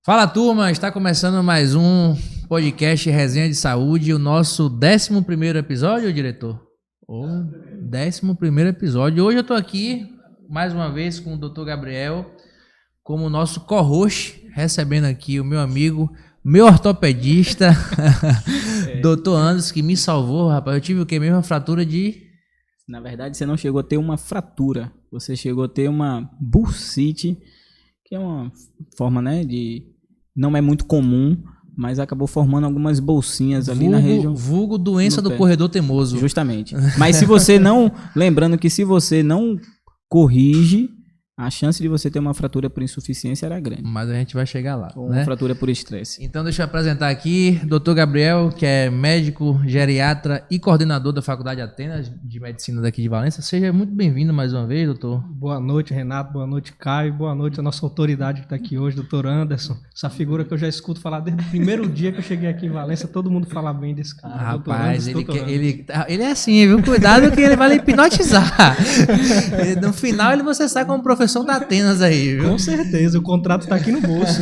Fala, turma, está começando mais um podcast Resenha de Saúde, o nosso 11º episódio, diretor? O 11º episódio. Hoje eu estou aqui, mais uma vez, com o Dr. Gabriel, como nosso co-host, recebendo aqui o meu amigo, meu ortopedista, Dr. Anderson, que me salvou, rapaz. Eu tive o quê mesmo? Uma fratura de... Na verdade, você não chegou a ter uma fratura, você chegou a ter uma bursite, que é uma forma, né, de... Não é muito comum, mas acabou formando algumas bolsinhas ali na região... Vulgo doença do corredor teimoso. Justamente. Mas se você não... Lembrando que se você não corrige, a chance de você ter uma fratura por insuficiência era grande. Mas a gente vai chegar lá, Ou né? uma fratura por estresse. Então deixa eu apresentar aqui Dr. Gabriel, que é médico, geriatra e coordenador da Faculdade Atenas de Medicina daqui de Valência. Seja muito bem-vindo mais uma vez, doutor. Boa noite, Renato. Boa noite, Caio. Boa noite a nossa autoridade que está aqui hoje, doutor Anderson. Essa figura que eu já escuto falar desde o primeiro dia que eu cheguei aqui em Valência, todo mundo fala bem desse cara. Rapaz, ele é assim, viu? Cuidado que ele vai lhe hipnotizar. No final você sai como professor da Atenas aí, viu? Com certeza, o contrato está aqui no bolso.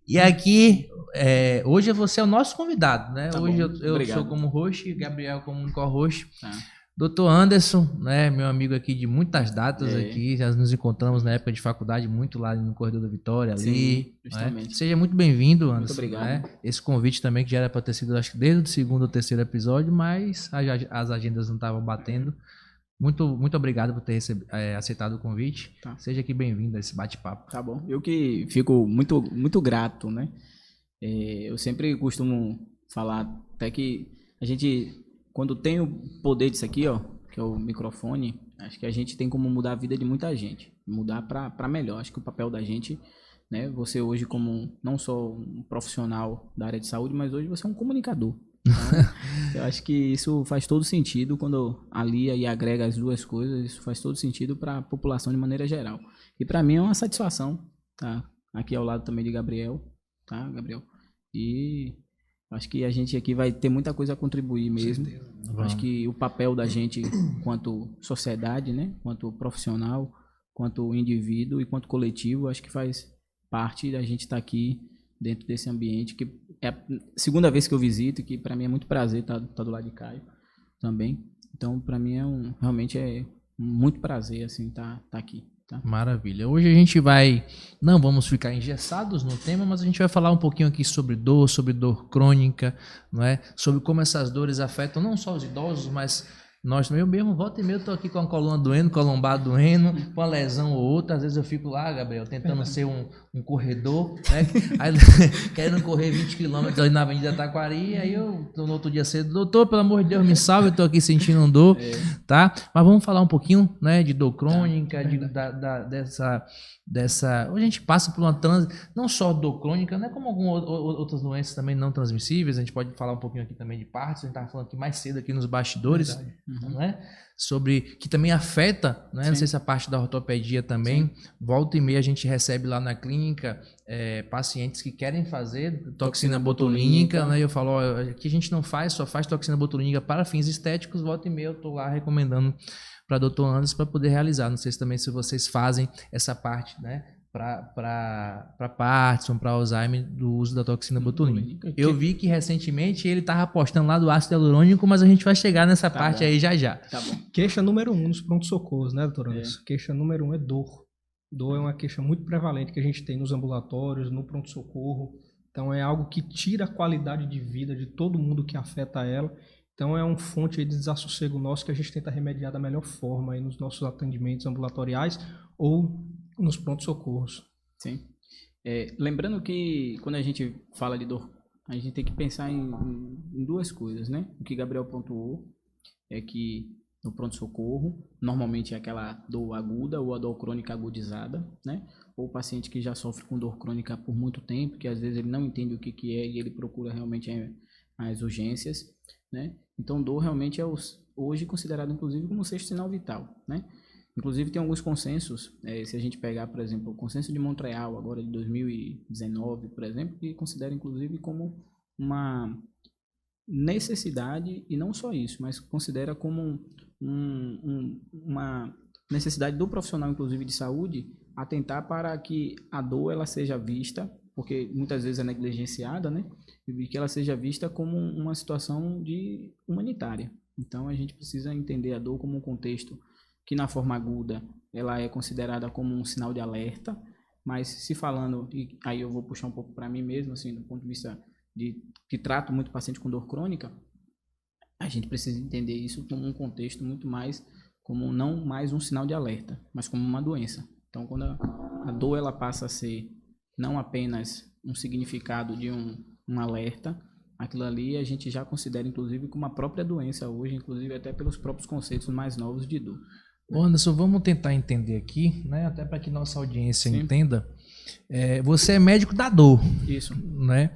E aqui, hoje você é o nosso convidado, né? Tá hoje bom. eu sou como host, Gabriel como co-host. Tá. Doutor Anderson, né, meu amigo aqui de muitas datas aqui, já nos encontramos na época de faculdade, muito lá no Corredor da Vitória, ali. Sim, justamente. Né? Seja muito bem-vindo, Anderson. Muito obrigado. Né? Esse convite também, que já era para ter sido, acho que desde o segundo ou terceiro episódio, mas as agendas não estavam batendo. Muito obrigado por ter aceitado o convite. Tá. Seja aqui bem-vindo a esse bate-papo. Tá bom. Eu que fico muito grato, né? Eu sempre costumo falar até que a gente, quando tem o poder disso aqui, ó, que é o microfone, acho que a gente tem como mudar a vida de muita gente, mudar para melhor. Acho que o papel da gente, né? Você hoje como não só um profissional da área de saúde, mas hoje você é um comunicador. Então, eu acho que isso faz todo sentido quando alia e agrega as duas coisas. Isso faz todo sentido para a população de maneira geral. E para mim é uma satisfação, tá? Aqui ao lado também de Gabriel, tá, Gabriel? E acho que a gente aqui vai ter muita coisa a contribuir mesmo. Acho que o papel da gente, quanto sociedade, né, quanto profissional, quanto indivíduo e quanto coletivo, acho que faz parte da gente estar aqui dentro desse ambiente, que é a segunda vez que eu visito e que para mim é muito prazer estar do lado de Caio também. Então, para mim realmente é muito prazer assim estar aqui. Tá? Maravilha. Hoje a gente não vamos ficar engessados no tema, mas a gente vai falar um pouquinho aqui sobre dor crônica, não é? Sobre como essas dores afetam não só os idosos, mas nós também. Eu mesmo, volta e meia, eu tô aqui com a coluna doendo, com a lombar doendo, com uma lesão ou outra. Às vezes eu fico lá, Gabriel, tentando ser um corredor, né? Aí, querendo correr 20 km ali na Avenida Taquari, aí eu, no outro dia cedo, doutor, pelo amor de Deus, me salve, eu tô aqui sentindo dor, tá? Mas vamos falar um pouquinho, né, de dor crônica, dessa... Hoje a gente passa por uma não só dor crônica, né, como algumas outras doenças também não transmissíveis. A gente pode falar um pouquinho aqui também de Parkinson. A gente estava falando aqui mais cedo aqui nos bastidores, né, sobre que também afeta, né, não sei se a parte da ortopedia também. Sim. Volta e meia a gente recebe lá na clínica pacientes que querem fazer toxina botulínica, né, e eu falo, ó, aqui a gente não faz, só faz toxina botulínica para fins estéticos. Volta e meia eu tô lá recomendando para Dr. Anderson para poder realizar. Não sei se também vocês fazem essa parte, né, para Parkinson, para Alzheimer, do uso da toxina botulínica. Eu vi que recentemente ele estava apostando lá do ácido hialurônico, mas a gente vai chegar nessa parte bom. Aí já. Tá bom. Queixa número 1 nos pronto-socorros, né, doutor Anderson? Queixa número 1 é dor. Dor é uma queixa muito prevalente que a gente tem nos ambulatórios, no pronto-socorro. Então é algo que tira a qualidade de vida de todo mundo que afeta ela. Então é uma fonte de desassossego nosso que a gente tenta remediar da melhor forma aí nos nossos atendimentos ambulatoriais ou nos pronto-socorros. Sim. Lembrando que quando a gente fala de dor, a gente tem que pensar em duas coisas, né? O que Gabriel pontuou é que no pronto-socorro, normalmente é aquela dor aguda ou a dor crônica agudizada, né? Ou o paciente que já sofre com dor crônica por muito tempo, que às vezes ele não entende o que é e ele procura realmente as urgências, né? Então, dor realmente é hoje considerado, inclusive, como o sexto sinal vital, né? Inclusive, tem alguns consensos, se a gente pegar, por exemplo, o consenso de Montreal, agora de 2019, por exemplo, que considera, inclusive, como uma necessidade, e não só isso, mas considera como uma necessidade do profissional, inclusive, de saúde, atentar para que a dor ela seja vista, porque muitas vezes é negligenciada, né? E que ela seja vista como uma situação de humanitária. Então a gente precisa entender a dor como um contexto que na forma aguda ela é considerada como um sinal de alerta, mas se falando, e aí eu vou puxar um pouco para mim mesmo, assim, do ponto de vista de que trato muito paciente com dor crônica, a gente precisa entender isso como um contexto muito mais, como não mais um sinal de alerta, mas como uma doença. Então quando a dor ela passa a ser não apenas um significado de um alerta, aquilo ali a gente já considera inclusive como uma própria doença hoje, inclusive até pelos próprios conceitos mais novos de dor. Anderson, vamos tentar entender aqui, né? Até para que nossa audiência Sim. entenda. Você é médico da dor, Isso. né?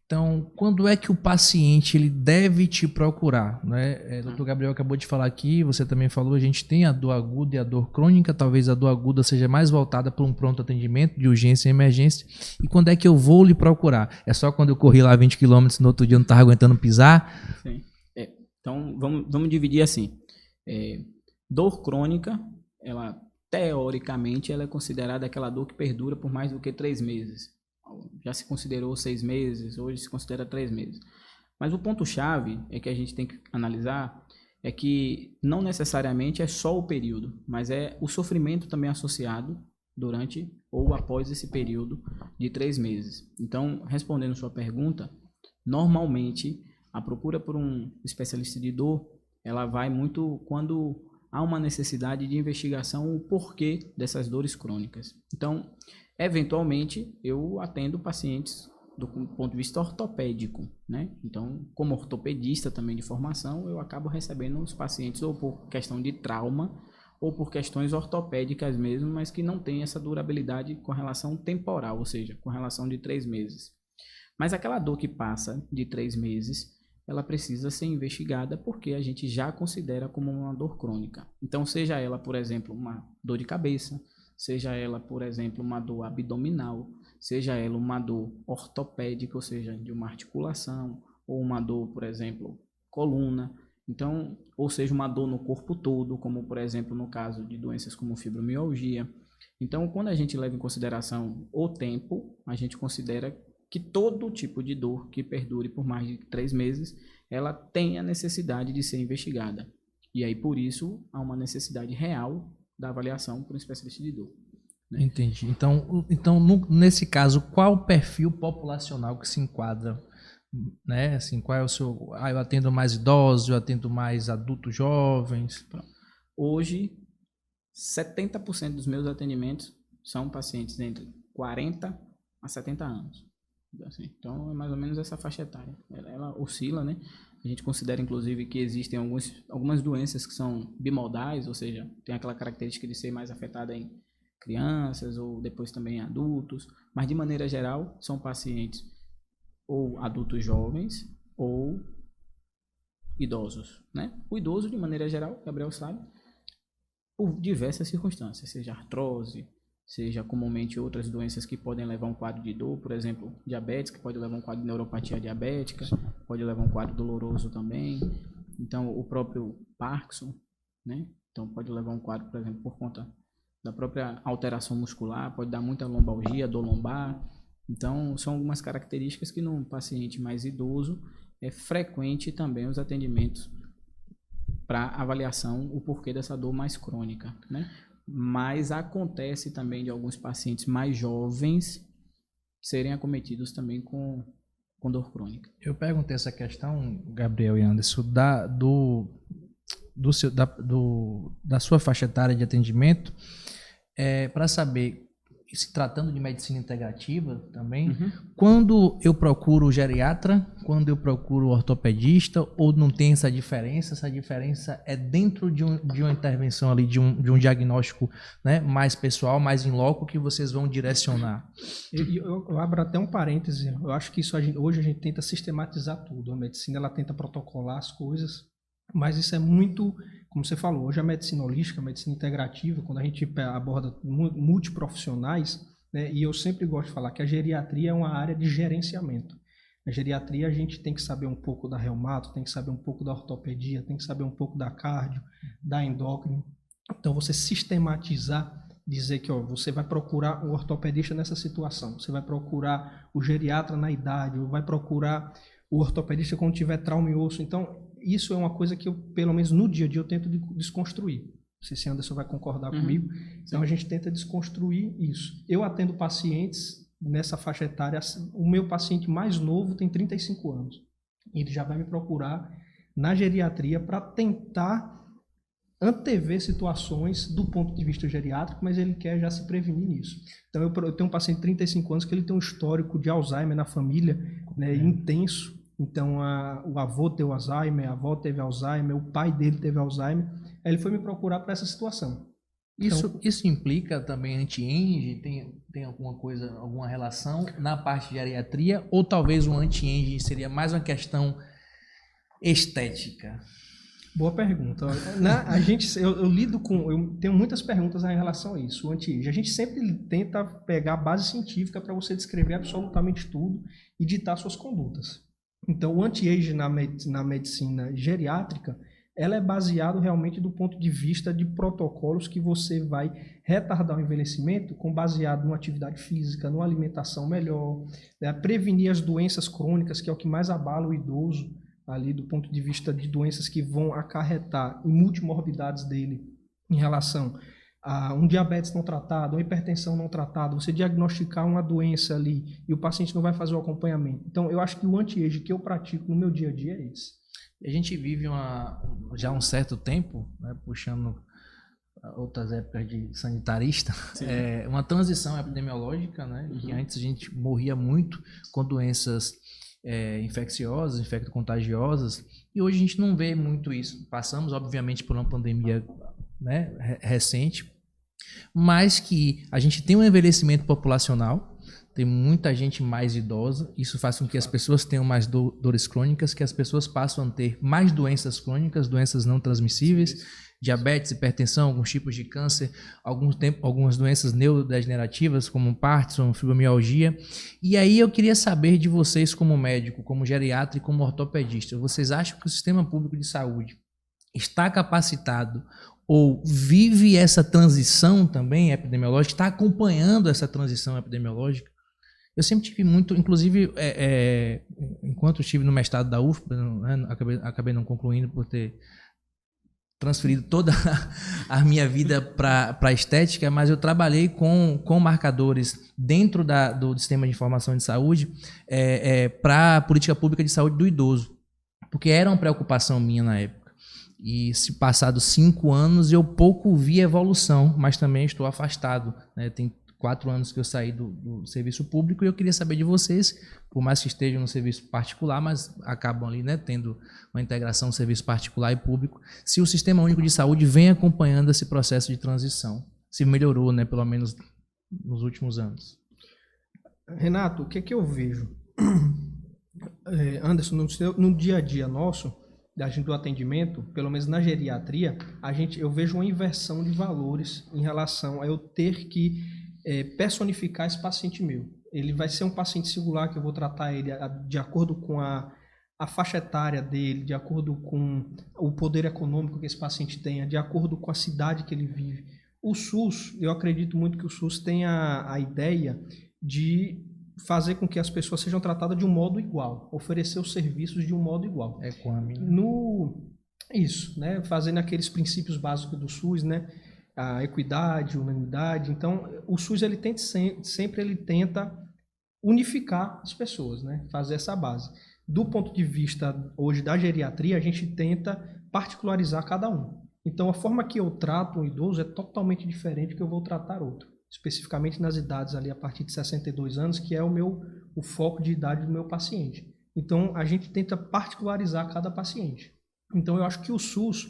Então, quando é que o paciente ele deve te procurar, né? Dr. Gabriel acabou de falar aqui, você também falou, a gente tem a dor aguda e a dor crônica, talvez a dor aguda seja mais voltada para um pronto atendimento de urgência e emergência. E quando é que eu vou lhe procurar? É só quando eu corri lá 20 km no outro dia eu não estava aguentando pisar? Sim. Então, vamos dividir assim. Dor crônica, ela teoricamente ela é considerada aquela dor que perdura por mais do que 3 meses. Já se considerou 6 meses, hoje se considera 3 meses. Mas o ponto-chave é que a gente tem que analisar é que não necessariamente é só o período, mas é o sofrimento também associado durante ou após esse período de 3 meses. Então, respondendo sua pergunta, normalmente a procura por um especialista de dor, ela vai muito quando há uma necessidade de investigação o porquê dessas dores crônicas. Então, eventualmente, eu atendo pacientes do ponto de vista ortopédico, né? Então, como ortopedista também de formação, eu acabo recebendo os pacientes ou por questão de trauma ou por questões ortopédicas mesmo, mas que não tem essa durabilidade com relação temporal, ou seja, com relação de 3 meses. Mas aquela dor que passa de 3 meses, ela precisa ser investigada porque a gente já considera como uma dor crônica. Então, seja ela, por exemplo, uma dor de cabeça, seja ela, por exemplo, uma dor abdominal, seja ela uma dor ortopédica, ou seja, de uma articulação, ou uma dor, por exemplo, coluna, então, ou seja, uma dor no corpo todo, como, por exemplo, no caso de doenças como fibromialgia. Então, quando a gente leva em consideração o tempo, a gente considera que todo tipo de dor que perdure por mais de 3 meses, ela tem a necessidade de ser investigada. E aí, por isso, há uma necessidade real da avaliação por um especialista de dor. Né? Entendi. Então nesse caso, qual o perfil populacional que se enquadra? Né? Assim, qual é o seu... eu atendo mais idosos, eu atendo mais adultos jovens. Hoje, 70% dos meus atendimentos são pacientes entre 40 a 70 anos. Assim, então, é mais ou menos essa faixa etária. Ela oscila, né? A gente considera, inclusive, que existem algumas doenças que são bimodais, ou seja, tem aquela característica de ser mais afetada em crianças ou depois também em adultos, mas de maneira geral são pacientes ou adultos jovens ou idosos, né? O idoso, de maneira geral, Gabriel sabe, por diversas circunstâncias, seja artrose, seja comumente outras doenças que podem levar a um quadro de dor, por exemplo, diabetes, que pode levar a um quadro de neuropatia diabética, pode levar a um quadro doloroso também. Então, o próprio Parkinson, né? Então, pode levar a um quadro, por exemplo, por conta da própria alteração muscular, pode dar muita lombalgia, dor lombar. Então, são algumas características que num paciente mais idoso é frequente também os atendimentos para avaliação, o porquê dessa dor mais crônica, né? Mas acontece também de alguns pacientes mais jovens serem acometidos também com dor crônica. Eu perguntei essa questão, Gabriel e Anderson, da sua faixa etária de atendimento, para saber, se tratando de medicina integrativa também, quando eu procuro geriatra, quando eu procuro ortopedista, ou não tem essa diferença é dentro de uma intervenção ali, de um diagnóstico, né, mais pessoal, mais in loco, que vocês vão direcionar. Eu abro até um parêntese, eu acho que isso hoje a gente tenta sistematizar tudo, a medicina ela tenta protocolar as coisas, mas isso é muito, como você falou, hoje a medicina holística, a medicina integrativa, quando a gente aborda multiprofissionais, né, e eu sempre gosto de falar que a geriatria é uma área de gerenciamento. A geriatria a gente tem que saber um pouco da reumato, tem que saber um pouco da ortopedia, tem que saber um pouco da cardio, da endócrino. Então você sistematizar dizer que você vai procurar um ortopedista nessa situação, você vai procurar o geriatra na idade, ou vai procurar o ortopedista quando tiver trauma em osso. Então, isso é uma coisa que eu, pelo menos no dia a dia, eu tento desconstruir. Não sei se Anderson vai concordar comigo. Então, a gente tenta desconstruir isso. Eu atendo pacientes nessa faixa etária. O meu paciente mais novo tem 35 anos. Ele já vai me procurar na geriatria para tentar antever situações do ponto de vista geriátrico, mas ele quer já se prevenir nisso. Então, eu tenho um paciente de 35 anos que ele tem um histórico de Alzheimer na família, né, intenso. Então, o avô teve Alzheimer, a avó teve Alzheimer, o pai dele teve Alzheimer. Aí ele foi me procurar para essa situação. Isso implica também anti-enge? Tem alguma coisa, alguma relação na parte de geriatria? Ou talvez o anti-enge seria mais uma questão estética? Boa pergunta. Eu tenho muitas perguntas em relação a isso. O anti-age, a gente sempre tenta pegar a base científica para você descrever absolutamente tudo e ditar suas condutas. Então, o anti-age na medicina geriátrica, ela é baseado realmente do ponto de vista de protocolos que você vai retardar o envelhecimento baseado numa atividade física, numa alimentação melhor, né, prevenir as doenças crônicas, que é o que mais abala o idoso, ali do ponto de vista de doenças que vão acarretar em multimorbidades dele em relação a um diabetes não tratado, uma hipertensão não tratada, você diagnosticar uma doença ali e o paciente não vai fazer o acompanhamento. Então, eu acho que o anti-age que eu pratico no meu dia a dia é esse. A gente vive já um certo tempo, né, puxando outras épocas de sanitarista, uma transição epidemiológica, né, que antes a gente morria muito com doenças infecciosas, infecto-contagiosas, e hoje a gente não vê muito isso. Passamos, obviamente, por uma pandemia, né, recente, mas que a gente tem um envelhecimento populacional, tem muita gente mais idosa, isso faz com que as pessoas tenham mais dores crônicas, que as pessoas passam a ter mais doenças crônicas, doenças não transmissíveis, diabetes, hipertensão, alguns tipos de câncer, algumas doenças neurodegenerativas, como Parkinson, fibromialgia. E aí eu queria saber de vocês, como médico, como geriatra e como ortopedista, vocês acham que o sistema público de saúde está capacitado ou vive essa transição também epidemiológica, está acompanhando essa transição epidemiológica? Eu sempre tive muito, inclusive, enquanto estive no mestrado da UFPA, né, acabei não concluindo por ter transferido toda a minha vida para a estética, mas eu trabalhei com marcadores dentro do sistema de informação de saúde para a política pública de saúde do idoso, porque era uma preocupação minha na época. E se passados 5 anos eu pouco vi evolução, mas também estou afastado, né? Tem 4 anos que eu saí do serviço público e eu queria saber de vocês, por mais que estejam no serviço particular, mas acabam ali, né, tendo uma integração serviço particular e público, se o Sistema Único de Saúde vem acompanhando esse processo de transição, se melhorou, né, pelo menos nos últimos anos. Renato, o que é que eu vejo? Anderson, no dia a dia nosso, da gente do atendimento, pelo menos na geriatria, eu vejo uma inversão de valores em relação a eu ter que personificar esse paciente meu. Ele vai ser um paciente singular que eu vou tratar ele de acordo com a faixa etária dele, de acordo com o poder econômico que esse paciente tenha, de acordo com a cidade que ele vive. O SUS, eu acredito muito que o SUS tenha a ideia de fazer com que as pessoas sejam tratadas de um modo igual, oferecer os serviços de um modo igual. Isso, né? Fazendo aqueles princípios básicos do SUS, né? A equidade, unanimidade. Então, o SUS sempre ele tenta unificar as pessoas, né? Fazer essa base. Do ponto de vista hoje da geriatria, a gente tenta particularizar cada um. Então, a forma que eu trato um idoso é totalmente diferente do que eu vou tratar outro. Especificamente nas idades ali a partir de 62 anos, que é o foco de idade do meu paciente. Então, a gente tenta particularizar cada paciente. Então, eu acho que o SUS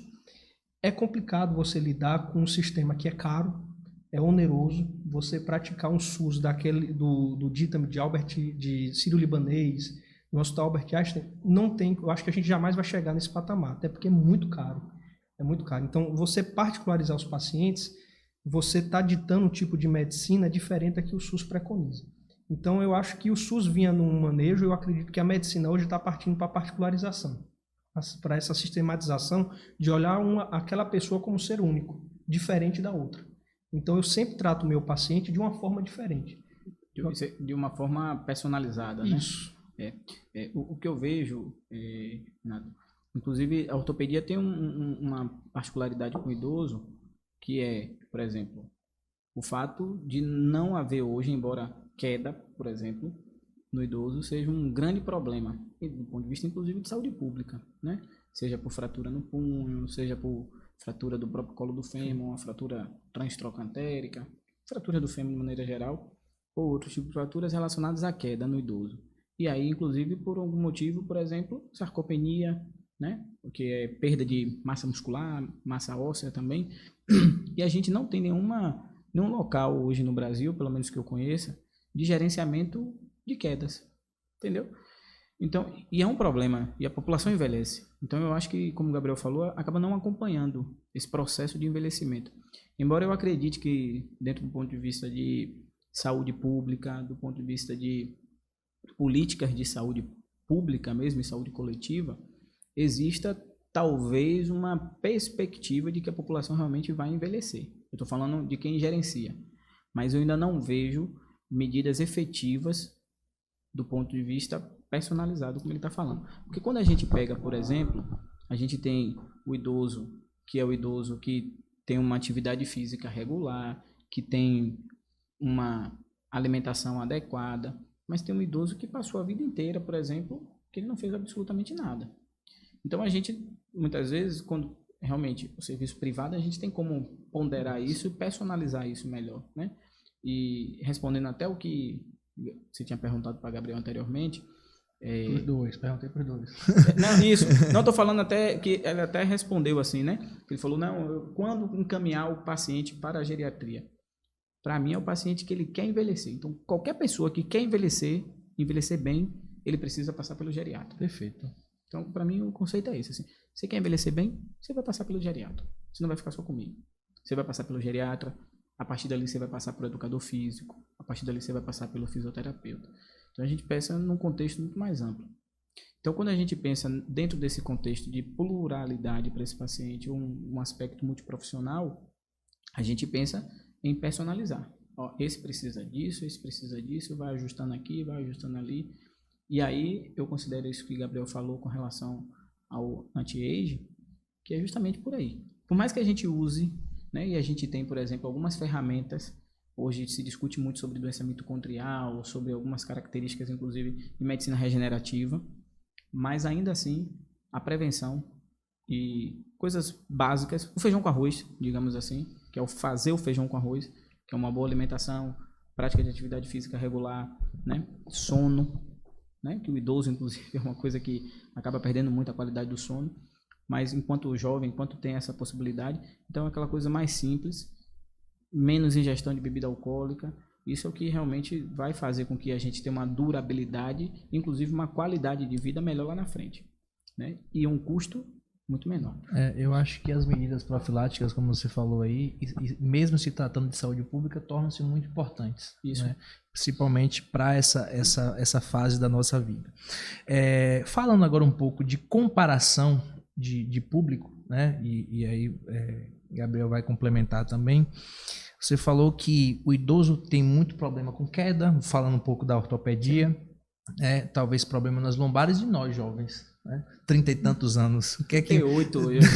é complicado você lidar com um sistema que é caro, é oneroso. Você praticar um SUS do Ditam, de Albert, de Sírio-Libanês, no Hospital Albert Einstein, não tem. Eu acho que a gente jamais vai chegar nesse patamar, até porque é muito caro. É muito caro. Então, você particularizar os pacientes, você está ditando um tipo de medicina diferente da que o SUS preconiza. Então, eu acho que o SUS vinha num manejo, eu acredito que a medicina hoje está partindo para a particularização, para essa sistematização de olhar aquela pessoa como ser único, diferente da outra. Então eu sempre trato o meu paciente de uma forma diferente. De uma forma personalizada, né? Isso. O que eu vejo, Renato, inclusive a ortopedia tem uma particularidade com o idoso, que é, por exemplo, o fato de não haver hoje, embora queda, por exemplo, no idoso seja um grande problema, do ponto de vista inclusive de saúde pública, né? Seja por fratura no punho, seja por fratura do próprio colo do fêmur, uma fratura transtroncantérica, fratura do fêmur de maneira geral, ou outros tipos de fraturas relacionadas à queda no idoso. E aí, inclusive, por algum motivo, por exemplo, sarcopenia, né? Que é perda de massa muscular, massa óssea também. E a gente não tem nenhum local hoje no Brasil, pelo menos que eu conheça, de gerenciamento de quedas, entendeu? Então, e é um problema, e a população envelhece. Então, eu acho que, como o Gabriel falou, acaba não acompanhando esse processo de envelhecimento. Embora eu acredite que, dentro do ponto de vista de saúde pública, do ponto de vista de políticas de saúde pública mesmo, e saúde coletiva, exista talvez uma perspectiva de que a população realmente vai envelhecer. Eu estou falando de quem gerencia, mas eu ainda não vejo medidas efetivas do ponto de vista personalizado, como ele está falando. Porque quando a gente pega, por exemplo, a gente tem o idoso, que é o idoso que tem uma atividade física regular, que tem uma alimentação adequada, mas tem um idoso que passou a vida inteira, por exemplo, que ele não fez absolutamente nada. Então a gente, muitas vezes, quando realmente o serviço privado, a gente tem como ponderar isso e personalizar isso melhor, né? E respondendo até o que você tinha perguntado para Gabriel anteriormente. Perguntei para os dois. Não, isso. Não, estou falando até que ele até respondeu assim, né? Ele falou, não, quando encaminhar o paciente para a geriatria? Para mim é o paciente que ele quer envelhecer. Então, qualquer pessoa que quer envelhecer bem, ele precisa passar pelo geriatra. Perfeito. Então, para mim, o conceito é esse. Assim, você quer envelhecer bem, você vai passar pelo geriatra. Você não vai ficar só comigo. Você vai passar pelo geriatra, a partir dali você vai passar pelo educador físico, a partir dali você vai passar pelo fisioterapeuta. Então, a gente pensa num contexto muito mais amplo. Então, quando a gente pensa dentro desse contexto de pluralidade para esse paciente, um aspecto multiprofissional, a gente pensa em personalizar. Ó, esse precisa disso, vai ajustando aqui, vai ajustando ali. E aí eu considero isso que o Gabriel falou com relação ao anti-age, que é justamente por aí. Por mais que a gente use, né, e a gente tem, por exemplo, algumas ferramentas, hoje se discute muito sobre doença mitocondrial, sobre algumas características, inclusive, de medicina regenerativa, mas ainda assim, a prevenção e coisas básicas, o feijão com arroz, digamos assim, que é o fazer o feijão com arroz, que é uma boa alimentação, prática de atividade física regular, né? Sono, né? Que o idoso, inclusive, é uma coisa que acaba perdendo muito a qualidade do sono, mas enquanto jovem, enquanto tem essa possibilidade, então é aquela coisa mais simples, menos ingestão de bebida alcoólica, isso é o que realmente vai fazer com que a gente tenha uma durabilidade, inclusive uma qualidade de vida melhor lá na frente, né? E um custo muito menor. Eu acho que as medidas profiláticas, como você falou aí, e mesmo se tratando de saúde pública, tornam-se muito importantes. Isso. Né? Principalmente para essa fase da nossa vida. Falando agora um pouco de comparação de público, né? E aí Gabriel vai complementar também. Você falou que o idoso tem muito problema com queda, falando um pouco da ortopedia, talvez problema nas lombares, e nós jovens, né? 30 e tantos anos. O que é que 38, eu já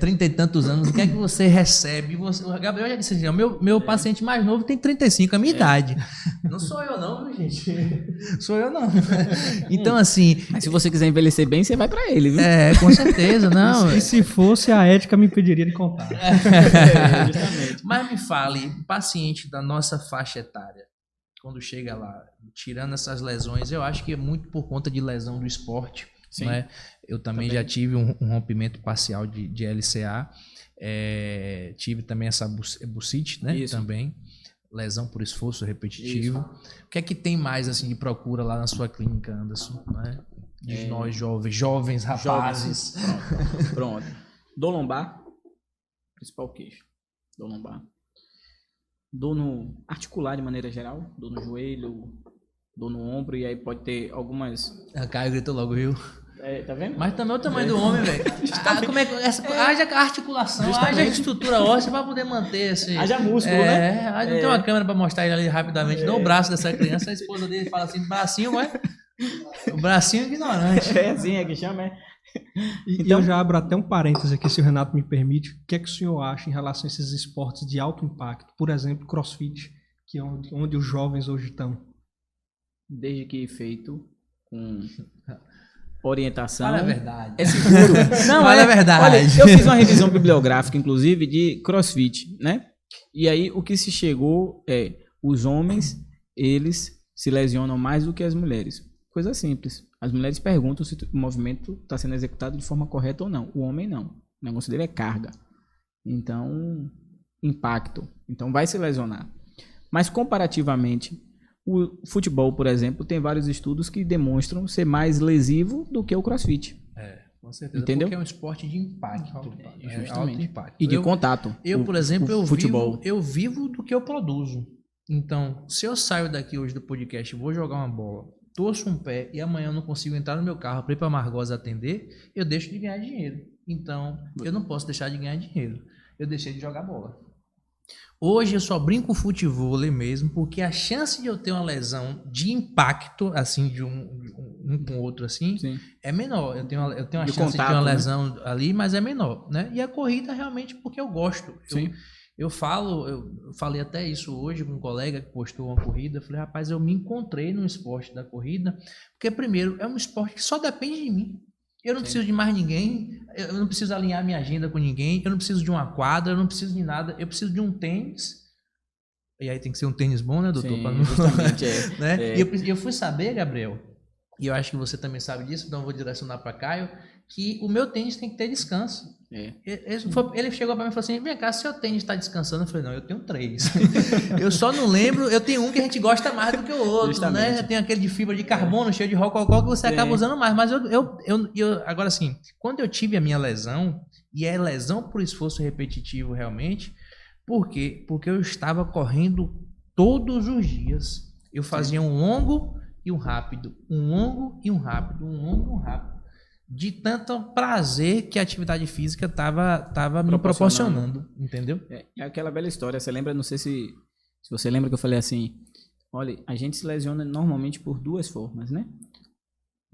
30 e tantos anos, o que é que você recebe? O Gabriel já disse assim, meu paciente mais novo tem 35, a minha idade. Não sou eu não, viu, gente? Sou eu não. Então, assim... Mas se você quiser envelhecer bem, você vai pra ele, viu? Com certeza, não. E se fosse, a ética me impediria de contar. Justamente. Mas me fale, paciente da nossa faixa etária, quando chega lá, tirando essas lesões, eu acho que é muito por conta de lesão do esporte. Sim. Né? Eu também já tive um rompimento parcial de LCA, tive também essa bursite, né? Isso. Também, lesão por esforço repetitivo. Isso. O que é que tem mais assim de procura lá na sua clínica, Anderson? Né? De nós jovens rapazes. Pronto. Dor lombar, principal queixo. Dor lombar. Dor no articular de maneira geral, dor no joelho, dor no ombro, e aí pode ter algumas... A Caio gritou logo, viu? Tá vendo? Mas também é o tamanho do homem, velho. Como é que haja articulação, haja estrutura óssea pra poder manter esse... Haja músculo, né? Não tem uma câmera pra mostrar ele ali rapidamente. Não o braço dessa criança, a esposa dele fala assim, bracinho, mas... O bracinho ignorante. Assim é que chama, Então, eu já abro até um parênteses aqui, se o Renato me permite. O que é que o senhor acha em relação a esses esportes de alto impacto? Por exemplo, CrossFit, que é onde os jovens hoje estão. Desde que feito com orientação. Fala a verdade. É seguro. Não, Fala a verdade. Olha, eu fiz uma revisão bibliográfica, inclusive, de CrossFit, né? E aí o que se chegou os homens, eles se lesionam mais do que as mulheres. Coisa simples. As mulheres perguntam se o movimento está sendo executado de forma correta ou não. O homem não. O negócio dele é carga. Então, impacto. Então vai se lesionar. Mas comparativamente, o futebol, por exemplo, tem vários estudos que demonstram ser mais lesivo do que o CrossFit. Com certeza. Entendeu? Porque é um esporte de impacto. Justamente. Alto impacto. E de contato. Eu, por exemplo, futebol. Eu vivo do que eu produzo. Então, se eu saio daqui hoje do podcast e vou jogar uma bola, torço um pé e amanhã eu não consigo entrar no meu carro para ir para Margosa atender, eu deixo de ganhar dinheiro. Então, eu não posso deixar de ganhar dinheiro. Eu deixei de jogar bola. Hoje eu só brinco futevôlei mesmo, porque a chance de eu ter uma lesão de impacto, assim, de um com o outro, assim, sim, é menor. Eu tenho uma chance de ter uma lesão ali, mas é menor, né? E a corrida realmente porque eu gosto. Sim. Eu falei até isso hoje com um colega que postou uma corrida. Eu falei, rapaz, eu me encontrei no esporte da corrida, porque primeiro é um esporte que só depende de mim. Eu não preciso de mais ninguém, eu não preciso alinhar minha agenda com ninguém, eu não preciso de uma quadra, eu não preciso de nada, eu preciso de um tênis. E aí tem que ser um tênis bom, né, doutor? Sim, justamente, né? E eu fui saber, Gabriel, e eu acho que você também sabe disso, então eu vou direcionar para Caio, que o meu tênis tem que ter descanso. Ele chegou para mim e falou assim, vem cá, seu tênis está descansando? Eu falei, não, eu tenho 3. Eu só não lembro, eu tenho um que a gente gosta mais do que o outro, justamente, né? Tem aquele de fibra de carbono, cheio de rococó, que você acaba usando mais. Mas eu agora assim, quando eu tive a minha lesão, e é lesão por esforço repetitivo realmente, por quê? Porque eu estava correndo todos os dias. Eu fazia um longo e um rápido, um longo e um rápido, um longo e um rápido. De tanto prazer que a atividade física estava me proporcionando, entendeu? É aquela bela história, você lembra, não sei se você lembra que eu falei assim, olha, a gente se lesiona normalmente por 2 formas, né?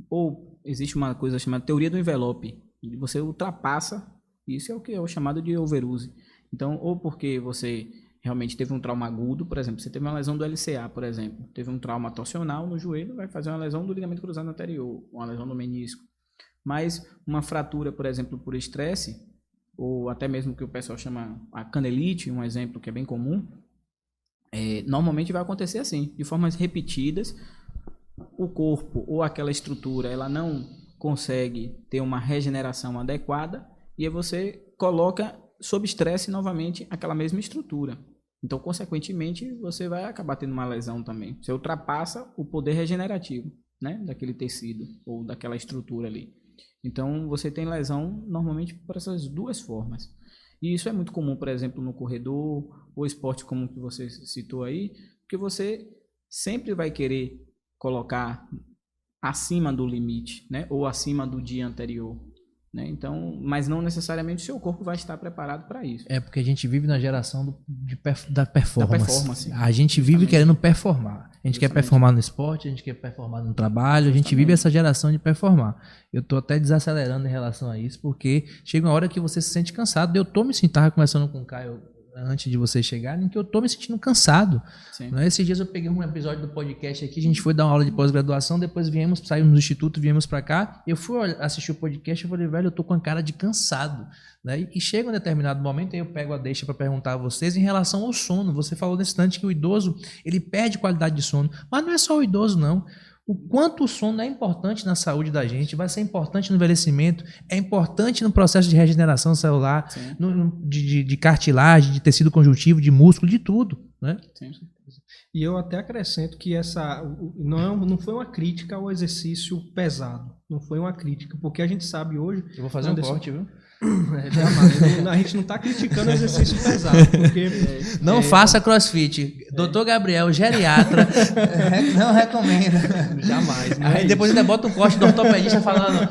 Ou existe uma coisa chamada teoria do envelope, você ultrapassa, isso é o que é o chamado de overuse. Então, ou porque você realmente teve um trauma agudo, por exemplo, você teve uma lesão do LCA, por exemplo, teve um trauma torsional no joelho, vai fazer uma lesão do ligamento cruzado anterior, uma lesão do menisco. Mas uma fratura, por exemplo, por estresse, ou até mesmo que o pessoal chama a canelite, um exemplo que é bem comum, normalmente vai acontecer assim, de formas repetidas, o corpo ou aquela estrutura, ela não consegue ter uma regeneração adequada, e aí você coloca sob estresse novamente aquela mesma estrutura. Então, consequentemente, você vai acabar tendo uma lesão também. Você ultrapassa o poder regenerativo, né, daquele tecido ou daquela estrutura ali. Então, você tem lesão normalmente por essas 2 formas. E isso é muito comum, por exemplo, no corredor, ou esporte como que você citou aí, porque você sempre vai querer colocar acima do limite, né? Ou acima do dia anterior. Né? Então, mas não necessariamente o seu corpo vai estar preparado para isso. É porque a gente vive na geração da performance. Da performance. A gente vive querendo performar. A gente quer performar no esporte, a gente quer performar no trabalho, a gente vive essa geração de performar. Eu estou até desacelerando em relação a isso, porque chega uma hora que você se sente cansado. Eu estou me sentindo, estava conversando com o Caio antes de vocês chegarem, que eu estou me sentindo cansado. Né? Esses dias eu peguei um episódio do podcast aqui, a gente foi dar uma aula de pós-graduação, depois saímos do instituto, viemos para cá, eu fui assistir o podcast e falei, velho, eu tô com a cara de cansado. Né? E chega um determinado momento, aí eu pego a deixa para perguntar a vocês em relação ao sono. Você falou nesse instante que o idoso, ele perde qualidade de sono, mas não é só o idoso, não. O quanto o sono é importante na saúde da gente, vai ser importante no envelhecimento, é importante no processo de regeneração celular, de cartilagem, de tecido conjuntivo, de músculo, de tudo. né? Sim. E eu até acrescento que não foi uma crítica ao exercício pesado. Não foi uma crítica, porque a gente sabe hoje... Eu vou fazer um corte, viu? A gente não está criticando o exercício pesado, porque... Não faça crossfit. Doutor Gabriel, geriatra, não recomenda. Jamais. Aí depois ainda bota um corte do ortopedista falando...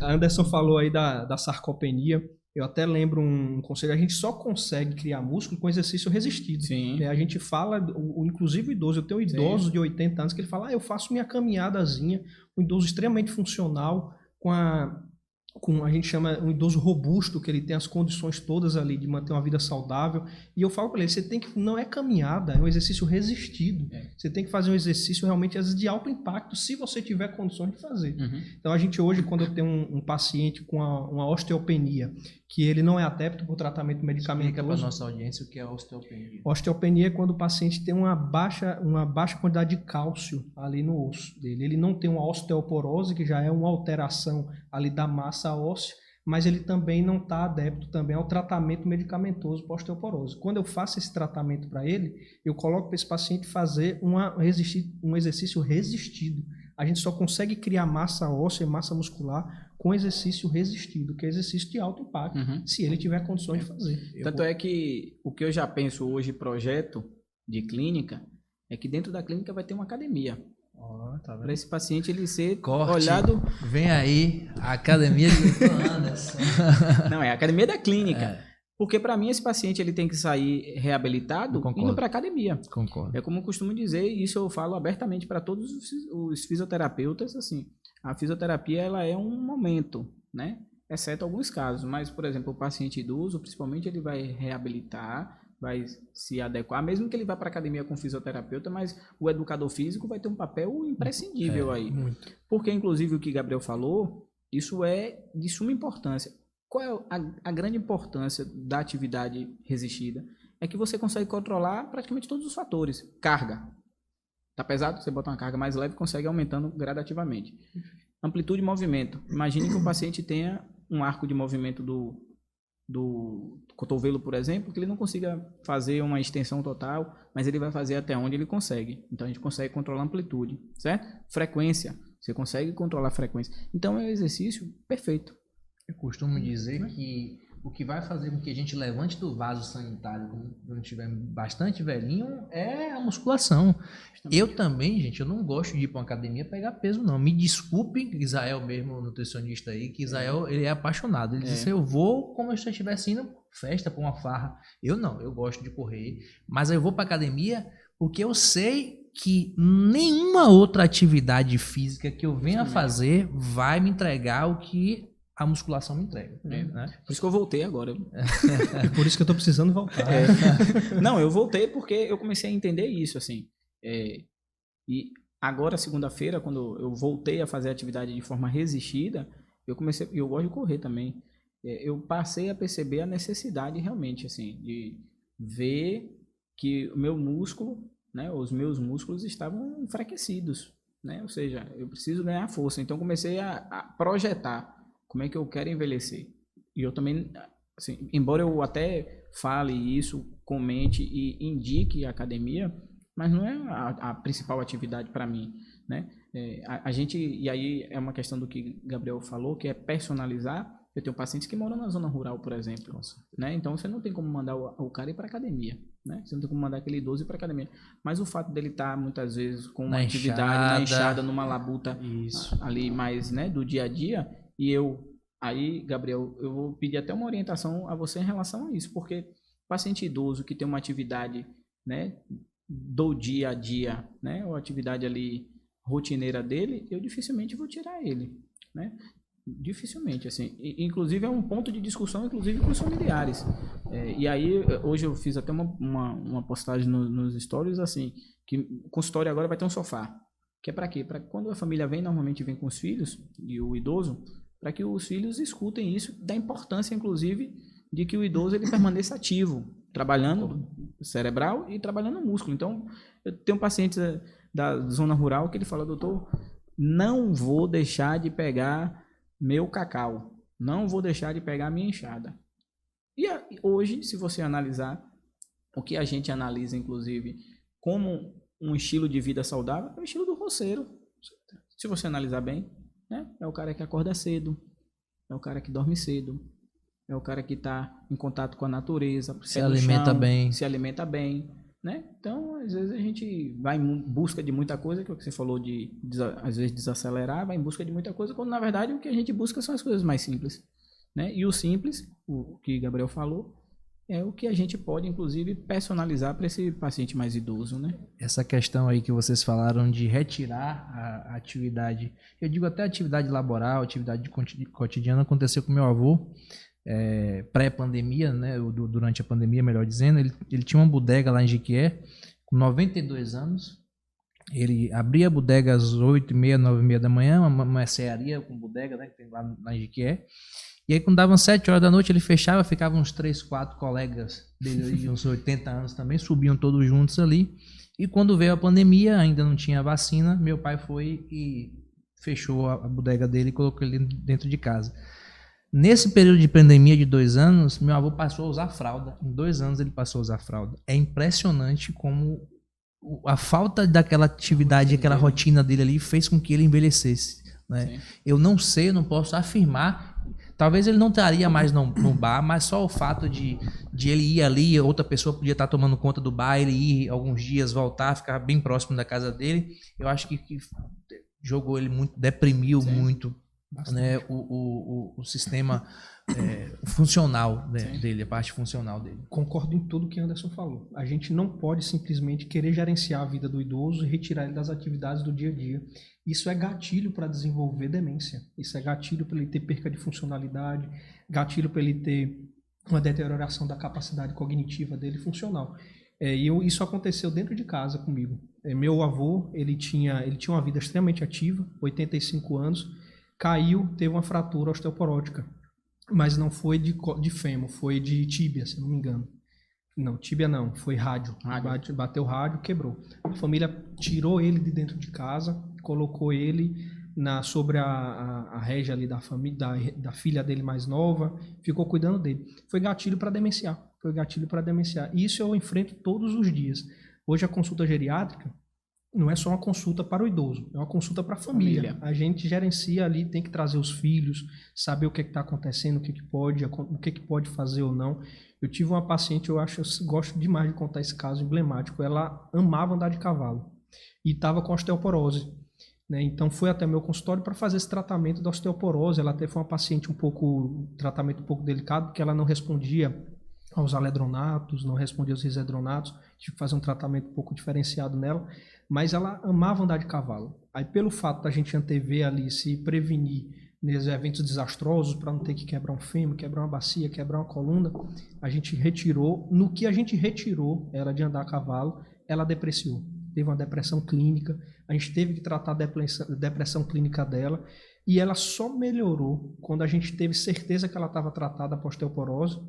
Anderson falou aí da sarcopenia. Eu até lembro um conselho, a gente só consegue criar músculo com exercício resistido. Sim. A gente fala, inclusive o idoso, eu tenho idosos de 80 anos que ele fala, eu faço minha caminhadazinha, um idoso extremamente funcional, a gente chama um idoso robusto, que ele tem as condições todas ali de manter uma vida saudável. E eu falo para ele, não é caminhada, é um exercício resistido. Você tem que fazer um exercício realmente de alto impacto, se você tiver condições de fazer. Então a gente hoje, quando eu tenho um paciente com uma osteopenia, que ele não é adepto para o tratamento medicamentoso... Explica para a nossa audiência o que é osteopenia. Osteopenia é quando o paciente tem uma baixa quantidade de cálcio ali no osso dele. Ele não tem uma osteoporose, que já é uma alteração ali da massa óssea, mas ele também não está adepto também ao tratamento medicamentoso para osteoporose. Quando eu faço esse tratamento para ele, eu coloco para esse paciente fazer um exercício resistido. A gente só consegue criar massa óssea e massa muscular com exercício resistido, que é exercício de alto impacto, se ele tiver condições de fazer. Tanto é que o que eu já penso hoje, projeto de clínica, é que dentro da clínica vai ter uma academia. Tá Para esse paciente ele ser Corte. olhado... Vem aí, a academia de Dr. Anderson. Não, é a academia da clínica. Porque para mim esse paciente ele tem que sair reabilitado indo para academia. Concordo. É como eu costumo dizer, e isso eu falo abertamente para todos os fisioterapeutas, assim, a fisioterapia ela é um momento, né? Exceto alguns casos, mas por exemplo, o paciente idoso, principalmente ele vai reabilitar, vai se adequar, mesmo que ele vá para academia com fisioterapeuta, mas o educador físico vai ter um papel imprescindível aí. Muito. Porque inclusive o que Gabriel falou, isso é de suma importância. Qual é a grande importância da atividade resistida? É que você consegue controlar praticamente todos os fatores. Carga. Tá pesado? Você bota uma carga mais leve e consegue aumentando gradativamente. Amplitude de movimento. Imagine que o paciente tenha um arco de movimento do cotovelo, por exemplo, que ele não consiga fazer uma extensão total, mas ele vai fazer até onde ele consegue. Então a gente consegue controlar a amplitude, certo? Frequência. Você consegue controlar a frequência. Então é um exercício perfeito. Eu costumo dizer que o que vai fazer com que a gente levante do vaso sanitário quando estiver bastante velhinho é a musculação. Eu também, gente, eu não gosto de ir para uma academia pegar peso, não. Me desculpem, Israel mesmo, nutricionista aí, que Israel ele é apaixonado. Ele disse, eu vou como se eu estivesse indo festa para uma farra. Eu não, eu gosto de correr, mas eu vou para academia porque eu sei que nenhuma outra atividade física que eu venha fazer vai me entregar o que a musculação me entrega. Né? Por isso que eu voltei agora. É por isso que eu tô precisando voltar. Não, eu voltei porque eu comecei a entender isso, assim. E agora, segunda-feira, quando eu voltei a fazer a atividade de forma resistida, eu gosto de correr também. Eu passei a perceber a necessidade realmente, assim, de ver que o meu músculo, né, os meus músculos estavam enfraquecidos, né? Ou seja, eu preciso ganhar força. Então comecei a projetar como é que eu quero envelhecer. E eu também, assim, embora eu até fale isso, comente e indique a academia, mas não é a principal atividade para mim, né? A gente, e aí é uma questão do que Gabriel falou, que é personalizar. Eu tenho pacientes que moram na zona rural, por exemplo, né? Então você não tem como mandar o cara ir para academia, né? Você não tem como mandar aquele idoso ir para academia. Mas o fato dele estar muitas vezes com uma atividade na enxada, numa labuta ali mais, né, do dia a dia, e aí, Gabriel, eu vou pedir até uma orientação a você em relação a isso, porque o paciente idoso que tem uma atividade, né, do dia a dia, né, ou atividade ali rotineira dele, eu dificilmente vou tirar ele, né? Dificilmente, assim. Inclusive é um ponto de discussão, inclusive com os familiares. E aí, hoje eu fiz até uma postagem nos stories, assim, que o consultório agora vai ter um sofá. Que é para quê? Para quando a família vem, normalmente vem com os filhos, e o idoso, para que os filhos escutem isso, da importância, inclusive, de que o idoso ele permaneça ativo, trabalhando cerebral e trabalhando músculo. Então, eu tenho pacientes da zona rural que ele fala, doutor, não vou deixar de pegar meu cacau, não vou deixar de pegar minha enxada. E hoje, se você analisar, o que a gente analisa, inclusive, como um estilo de vida saudável, é o estilo do roceiro. Se você analisar bem, né? É o cara que acorda cedo, é o cara que dorme cedo, é o cara que está em contato com a natureza, se alimenta bem. Se alimenta bem, né? Então, às vezes a gente vai em busca de muita coisa, que é o que você falou às vezes desacelerar, vai em busca de muita coisa, quando na verdade o que a gente busca são as coisas mais simples, né? E o simples, o que Gabriel falou, é o que a gente pode, inclusive, personalizar para esse paciente mais idoso, né? Essa questão aí que vocês falaram de retirar a atividade, eu digo até atividade laboral, atividade cotidiana, aconteceu com meu avô, pré-pandemia, né? Durante a pandemia, melhor dizendo, ele tinha uma bodega lá em Jequié, com 92 anos, ele abria a bodega às 8h30, 9h30 da manhã, uma mercearia com bodega, né, que tem lá em Jequié. E aí, quando davam 7 horas da noite, ele fechava, ficavam uns 3, 4 colegas dele de uns 80 anos também, subiam todos juntos ali. E quando veio a pandemia, ainda não tinha vacina, meu pai foi e fechou a bodega dele e colocou ele dentro de casa. Nesse período de pandemia de 2 anos, meu avô passou a usar fralda. Em 2 anos ele passou a usar fralda. É impressionante como a falta daquela atividade, aquela rotina dele ali fez com que ele envelhecesse, né? Eu não sei, eu não posso afirmar. Talvez ele não estaria mais no bar, mas só o fato de ele ir ali, outra pessoa podia estar tomando conta do bar, ele ir alguns dias, voltar, ficar bem próximo da casa dele, eu acho que jogou ele muito, deprimiu muito, né, o sistema funcional, né, dele, a parte funcional dele. Concordo em tudo que Anderson falou. A gente não pode simplesmente querer gerenciar a vida do idoso e retirar ele das atividades do dia a dia. Isso é gatilho para desenvolver demência. Isso é gatilho para ele ter perca de funcionalidade, gatilho para ele ter uma deterioração da capacidade cognitiva dele funcional. Isso aconteceu dentro de casa comigo. Meu avô, ele tinha uma vida extremamente ativa, 85 anos, caiu, teve uma fratura osteoporótica, mas não foi de fêmur, foi de tíbia, se não me engano. Não, tíbia não, foi rádio. Bateu rádio, quebrou. A família tirou ele de dentro de casa, colocou ele sobre a régia ali da família, da filha dele mais nova, ficou cuidando dele. Foi gatilho para demenciar. E isso eu enfrento todos os dias. Hoje a consulta geriátrica não é só uma consulta para o idoso, é uma consulta para a família. A gente gerencia ali, tem que trazer os filhos, saber o que está acontecendo, o que pode fazer ou não. Eu tive uma paciente, eu gosto demais de contar esse caso emblemático. Ela amava andar de cavalo e estava com osteoporose, né? Então foi até meu consultório para fazer esse tratamento da osteoporose. Ela até foi uma paciente tratamento um pouco delicado, porque ela não respondia aos aledronatos, não respondia aos risedronatos. Tive que fazer um tratamento um pouco diferenciado nela, mas ela amava andar de cavalo. Aí pelo fato da gente antever ali, se prevenir nesses eventos desastrosos, para não ter que quebrar um fêmur, quebrar uma bacia, quebrar uma coluna, a gente retirou. No que a gente retirou ela de andar a cavalo, ela depreciou. Teve uma depressão clínica, a gente teve que tratar a depressão clínica dela, e ela só melhorou quando a gente teve certeza que ela estava tratada para osteoporose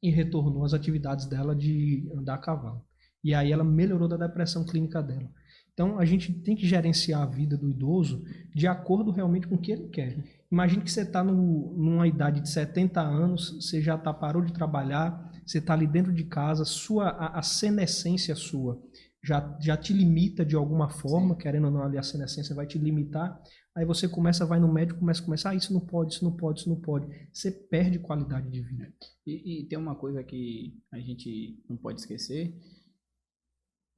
e retornou às atividades dela de andar a cavalo. E aí ela melhorou da depressão clínica dela. Então a gente tem que gerenciar a vida do idoso de acordo realmente com o que ele quer. Imagine que você está numa idade de 70 anos, você já parou de trabalhar, você está ali dentro de casa, a senescência sua já te limita de alguma forma, querendo ou não, ali a senescência vai te limitar. Aí você vai no médico, começa, isso não pode, isso não pode, isso não pode. Você perde qualidade de vida. E tem uma coisa que a gente não pode esquecer.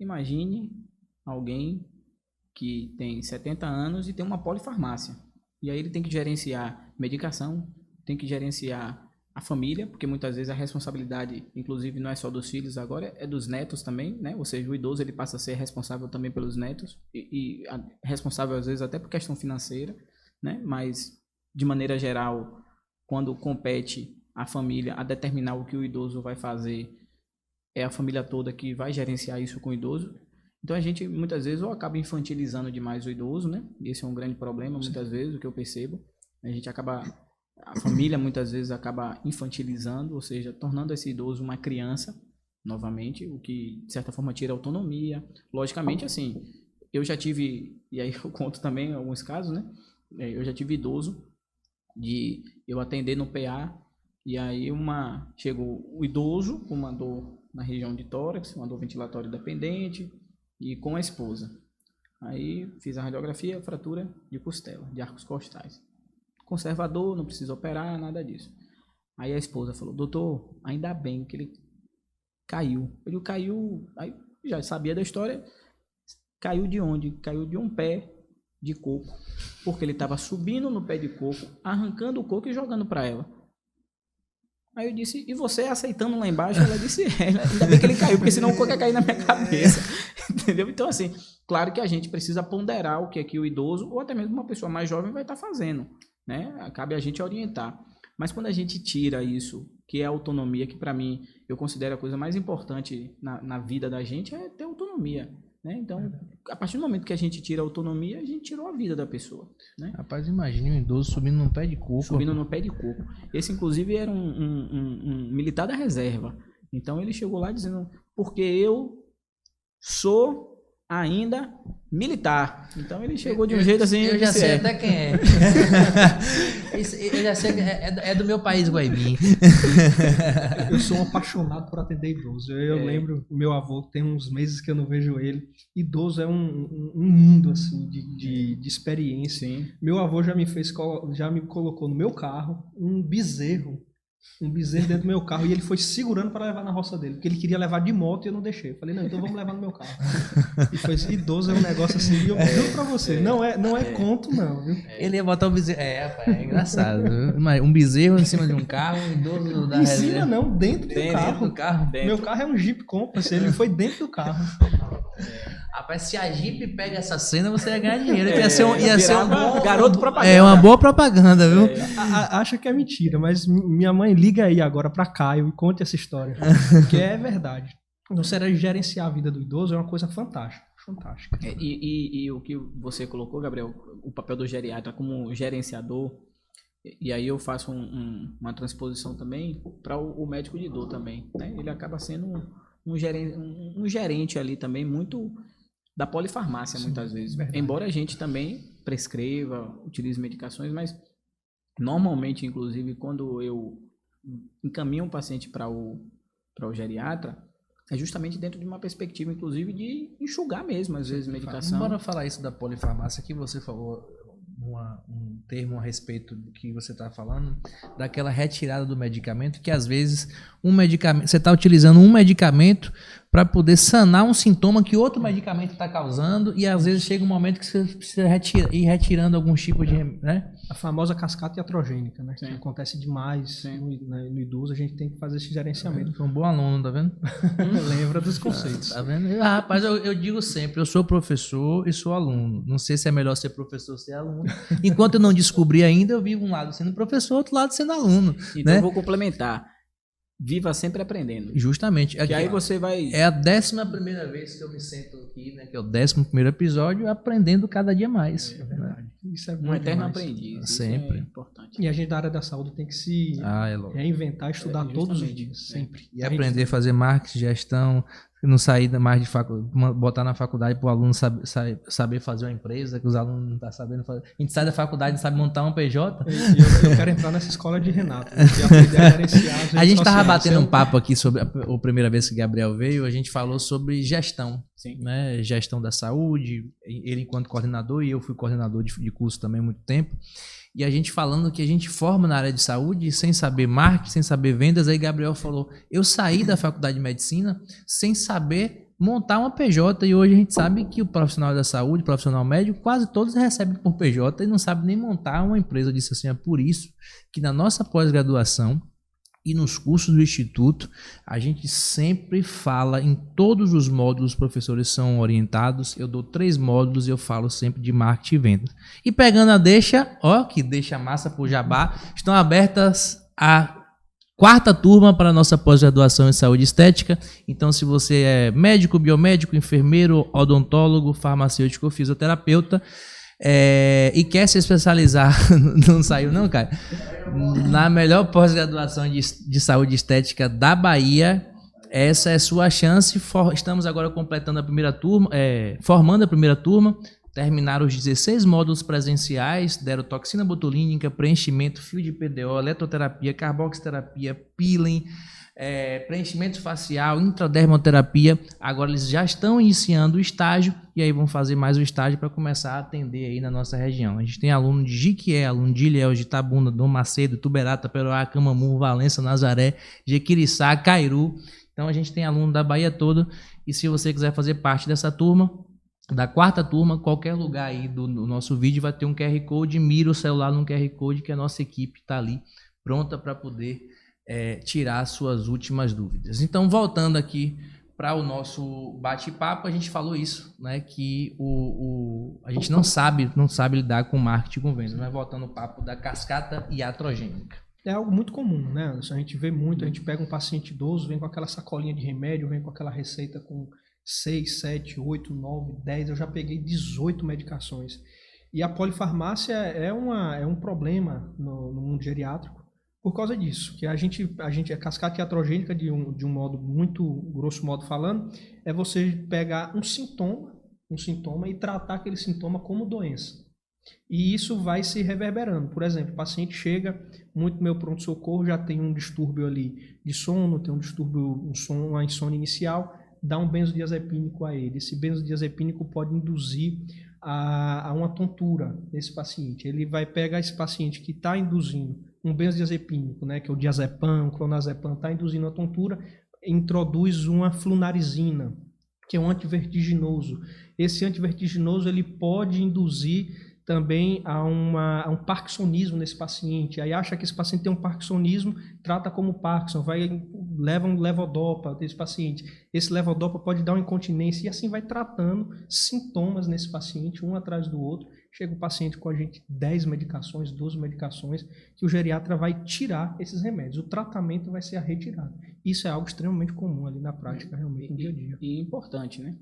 Imagine alguém que tem 70 anos e tem uma polifarmácia. E aí ele tem que gerenciar medicação, tem que gerenciar a família, porque muitas vezes a responsabilidade, inclusive, não é só dos filhos agora, é dos netos também, né? Ou seja, o idoso ele passa a ser responsável também pelos netos e responsável às vezes até por questão financeira, né? Mas de maneira geral, quando compete a família a determinar o que o idoso vai fazer, é a família toda que vai gerenciar isso com o idoso. Então a gente muitas vezes ou acaba infantilizando demais o idoso, né? Esse é um grande problema muitas vezes, o que eu percebo. A família muitas vezes acaba infantilizando, ou seja, tornando esse idoso uma criança, novamente, o que de certa forma tira autonomia. Logicamente, assim, eu já tive, e aí eu conto também alguns casos, né? Eu já tive idoso de eu atender no PA E aí chegou o idoso com uma dor na região de tórax, uma dor ventilatória dependente e com a esposa. Aí fiz a radiografia, fratura de costela, de arcos costais. Conservador, não precisa operar, nada disso. Aí a esposa falou, doutor, ainda bem que ele caiu. Ele caiu, aí já sabia da história, caiu de onde? Caiu de um pé de coco, porque ele estava subindo no pé de coco, arrancando o coco e jogando para ela. Aí eu disse, e você aceitando lá embaixo? Ela disse, ainda bem que ele caiu, porque senão o coco ia cair na minha cabeça. Entendeu? Então, assim, claro que a gente precisa ponderar o que é que o idoso, ou até mesmo uma pessoa mais jovem, vai estar fazendo, né? Cabe a gente orientar. Mas quando a gente tira isso, que é a autonomia, que para mim, eu considero a coisa mais importante na vida da gente, é ter autonomia. Né? Então, a partir do momento que a gente tira a autonomia, a gente tirou a vida da pessoa. Né? Rapaz, imagine um idoso subindo num pé de coco. Subindo num pé de coco. Esse, inclusive, era um militar da reserva. Então, ele chegou lá dizendo, porque eu sou ainda militar. Então, ele chegou de um jeito assim... Eu já sei até quem é. Eu já sei que é do meu país, Guaibim. Eu sou um apaixonado por atender idoso. Eu lembro, meu avô, tem uns meses que eu não vejo ele. Idoso é um mundo assim de experiência. Sim. Meu avô já me colocou no meu carro um bezerro dentro do meu carro, e ele foi segurando para levar na roça dele, porque ele queria levar de moto e eu não deixei. Eu falei, não, então vamos levar no meu carro. E foi idoso, é um negócio assim, e eu juro pra você, não é conto não, viu? Ele ia botar um bezerro, rapaz, é engraçado. Um bezerro em cima de um carro, um idoso da Em cima não, dentro do carro. Dentro. Meu carro é um Jeep Compass, ele foi dentro do carro. Rapaz, se a Jeep pega essa cena, você ia ganhar dinheiro. Ia ser um bom garoto propaganda. É uma boa propaganda, viu? Acha que é mentira, mas minha mãe liga aí agora pra Caio e conte essa história, que é verdade. Você gerenciar a vida do idoso é uma coisa fantástica. Fantástica. E o que você colocou, Gabriel, o papel do geriatra como gerenciador, e aí eu faço uma transposição também para o médico de dor também. Né? Ele acaba sendo um gerente ali também muito da polifarmácia. Sim, muitas vezes. Verdade. Embora a gente também prescreva, utilize medicações, mas normalmente, inclusive, quando eu encaminho um paciente para o geriatra, é justamente dentro de uma perspectiva, inclusive, de enxugar mesmo, às vezes, medicação. Bora falar isso da polifarmácia, que você falou um termo a respeito do que você está falando, daquela retirada do medicamento, que às vezes você está utilizando um medicamento para poder sanar um sintoma que outro medicamento está causando, e às vezes chega um momento que você precisa ir retirando algum tipo de... Né? A famosa cascata iatrogênica, né? Que acontece demais no idoso, a gente tem que fazer esse gerenciamento. Foi um bom aluno, tá vendo? Lembra dos conceitos. Tá vendo? Rapaz, eu digo sempre, eu sou professor e sou aluno. Não sei se é melhor ser professor ou ser aluno. Enquanto eu não descobri ainda, eu vivo um lado sendo professor, outro lado sendo aluno. Então né? Eu vou complementar. Viva sempre aprendendo. Justamente. Que aí você vai... É a 11ª vez que eu me sento aqui, né? Que é o 11º episódio, aprendendo cada dia mais. É verdade. Né? Isso é bom um eterno demais. Sempre. Sempre. Isso é importante. E a gente da área da saúde tem que se reinventar, estudar todos os dias. Sempre. E aprender a fazer marketing, gestão, não sair mais de faculdade, botar na faculdade para o aluno saber fazer uma empresa, que os alunos não estão sabendo fazer. A gente sai da faculdade e não sabe montar um PJ. Eu quero entrar nessa escola de Renato. A gente estava batendo um papo aqui sobre a primeira vez que Gabriel veio, a gente falou sobre gestão. Sim. Né? Gestão da saúde, ele enquanto coordenador, e eu fui coordenador de curso também há muito tempo. E a gente falando que a gente forma na área de saúde sem saber marketing, sem saber vendas. Aí Gabriel falou, eu saí da faculdade de medicina sem saber montar uma PJ, e hoje a gente sabe que o profissional da saúde, o profissional médico, quase todos recebem por PJ e não sabe nem montar uma empresa. Eu disse assim, é por isso que na nossa pós-graduação e nos cursos do Instituto, a gente sempre fala, em todos os módulos, os professores são orientados, eu dou 3 módulos e eu falo sempre de marketing e vendas. E pegando a deixa, que deixa massa pro jabá, estão abertas a 4ª turma para a nossa pós-graduação em saúde estética. Então, se você é médico, biomédico, enfermeiro, odontólogo, farmacêutico ou fisioterapeuta, e quer se especializar, não saiu não, cara, na melhor pós-graduação de saúde estética da Bahia, essa é sua chance. Estamos agora completando a primeira turma, formando a primeira turma. terminaram os 16 módulos presenciais, deram toxina botulínica, preenchimento, fio de PDO, eletroterapia, carboxiterapia, peeling, preenchimento facial, intradermoterapia. Agora eles já estão iniciando o estágio e aí vão fazer mais o estágio para começar a atender aí na nossa região. A gente tem aluno de Jiquié, aluno de Ilhéus, de Itabuna, Dom Macedo, Tuberata, Peroá, Camamu, Valença, Nazaré, Jequiriçá, Cairu. Então a gente tem aluno da Bahia toda e se você quiser fazer parte dessa turma, da 4ª turma, qualquer lugar aí do nosso vídeo vai ter um QR Code, mira o celular no QR Code que a nossa equipe está ali pronta para poder tirar as suas últimas dúvidas. Então, voltando aqui para o nosso bate-papo, a gente falou isso, né, que a gente não sabe lidar com marketing com vendas, mas voltando ao papo da cascata iatrogênica. É algo muito comum, né? A gente vê muito, a gente pega um paciente idoso, vem com aquela sacolinha de remédio, vem com aquela receita com 6, 7, 8, 9, 10, eu já peguei 18 medicações. E a polifarmácia é um problema no mundo geriátrico, por causa disso, que a cascata iatrogênica, de um modo muito grosso modo falando, é você pegar um sintoma e tratar aquele sintoma como doença. E isso vai se reverberando. Por exemplo, o paciente chega, muito no meu pronto-socorro, já tem um distúrbio ali de sono, tem um distúrbio, uma insônia inicial, dá um benzodiazepínico a ele. Esse benzodiazepínico pode induzir a uma tontura nesse paciente. Ele vai pegar esse paciente que está induzindo um benzodiazepínico, né, que é o diazepam, o clonazepam, está induzindo a tontura, introduz uma flunarizina, que é um antivertiginoso. Esse antivertiginoso ele pode induzir também a um parkinsonismo nesse paciente. Aí acha que esse paciente tem um parkinsonismo, trata como Parkinson, leva um levodopa desse paciente. Esse levodopa pode dar uma incontinência e assim vai tratando sintomas nesse paciente, um atrás do outro. Chega o paciente com a gente 10 medicações, 12 medicações, que o geriatra vai tirar esses remédios. O tratamento vai ser a retirada. Isso é algo extremamente comum ali na prática, realmente, no dia a dia. E importante, né?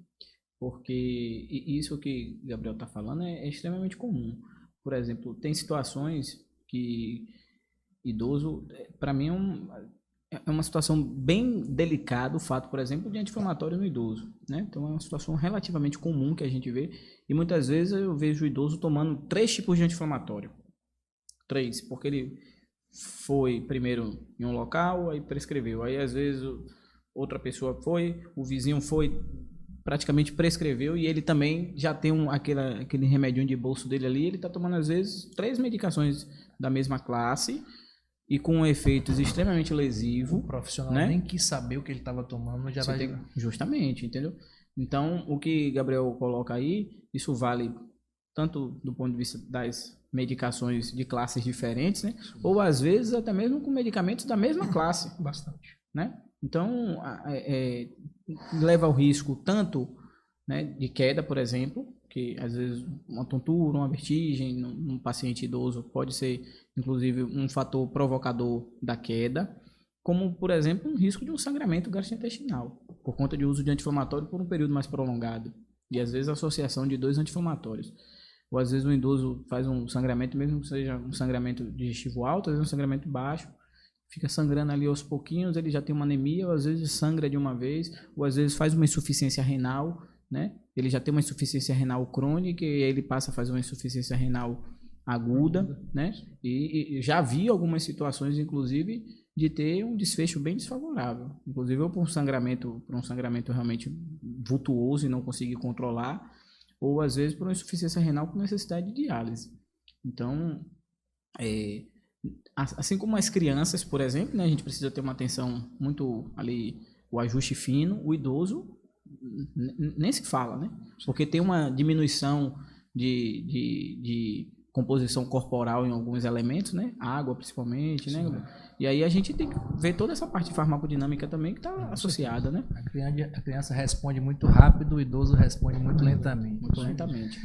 Porque isso que o Gabriel está falando é extremamente comum. Por exemplo, tem situações que idoso, para mim, é uma situação bem delicada o fato, por exemplo, de anti-inflamatório no idoso, né? Então é uma situação relativamente comum que a gente vê e muitas vezes eu vejo o idoso tomando 3 tipos de anti-inflamatório. 3, porque ele foi primeiro em um local, aí prescreveu. Aí às vezes outra pessoa foi, o vizinho foi, praticamente prescreveu e ele também já tem aquele remedinho de bolso dele ali, ele está tomando às vezes 3 medicações da mesma classe e com efeitos extremamente lesivos. O profissional, né? Nem quis saber o que ele estava tomando, já vai... Justamente, entendeu? Então, o que Gabriel coloca aí, isso vale tanto do ponto de vista das medicações de classes diferentes, né? Ou às vezes até mesmo com medicamentos da mesma classe. Bastante. Né? Então, leva ao risco tanto, né, de queda, por exemplo, que às vezes uma tontura, uma vertigem num paciente idoso pode ser, inclusive, um fator provocador da queda, como, por exemplo, um risco de um sangramento gastrointestinal, por conta de uso de anti-inflamatório por um período mais prolongado, e às vezes a associação de 2 anti-inflamatórios. Ou às vezes o idoso faz um sangramento, mesmo que seja um sangramento digestivo alto, às vezes um sangramento baixo, fica sangrando ali aos pouquinhos, ele já tem uma anemia, ou às vezes sangra de uma vez, ou às vezes faz uma insuficiência renal, né? Ele já tem uma insuficiência renal crônica e aí ele passa a fazer uma insuficiência renal aguda, né? E já vi algumas situações, inclusive, de ter um desfecho bem desfavorável, inclusive ou por um sangramento realmente vultuoso e não conseguir controlar, ou às vezes por uma insuficiência renal com necessidade de diálise. Então, assim como as crianças, por exemplo, né, a gente precisa ter uma atenção muito ali, o ajuste fino, o idoso nem se fala, né? Porque tem uma diminuição de composição corporal em alguns elementos, né? Água principalmente, né? E aí a gente tem que ver toda essa parte farmacodinâmica também que está associada, né? A criança responde muito rápido, o idoso responde muito lentamente. Muito lentamente.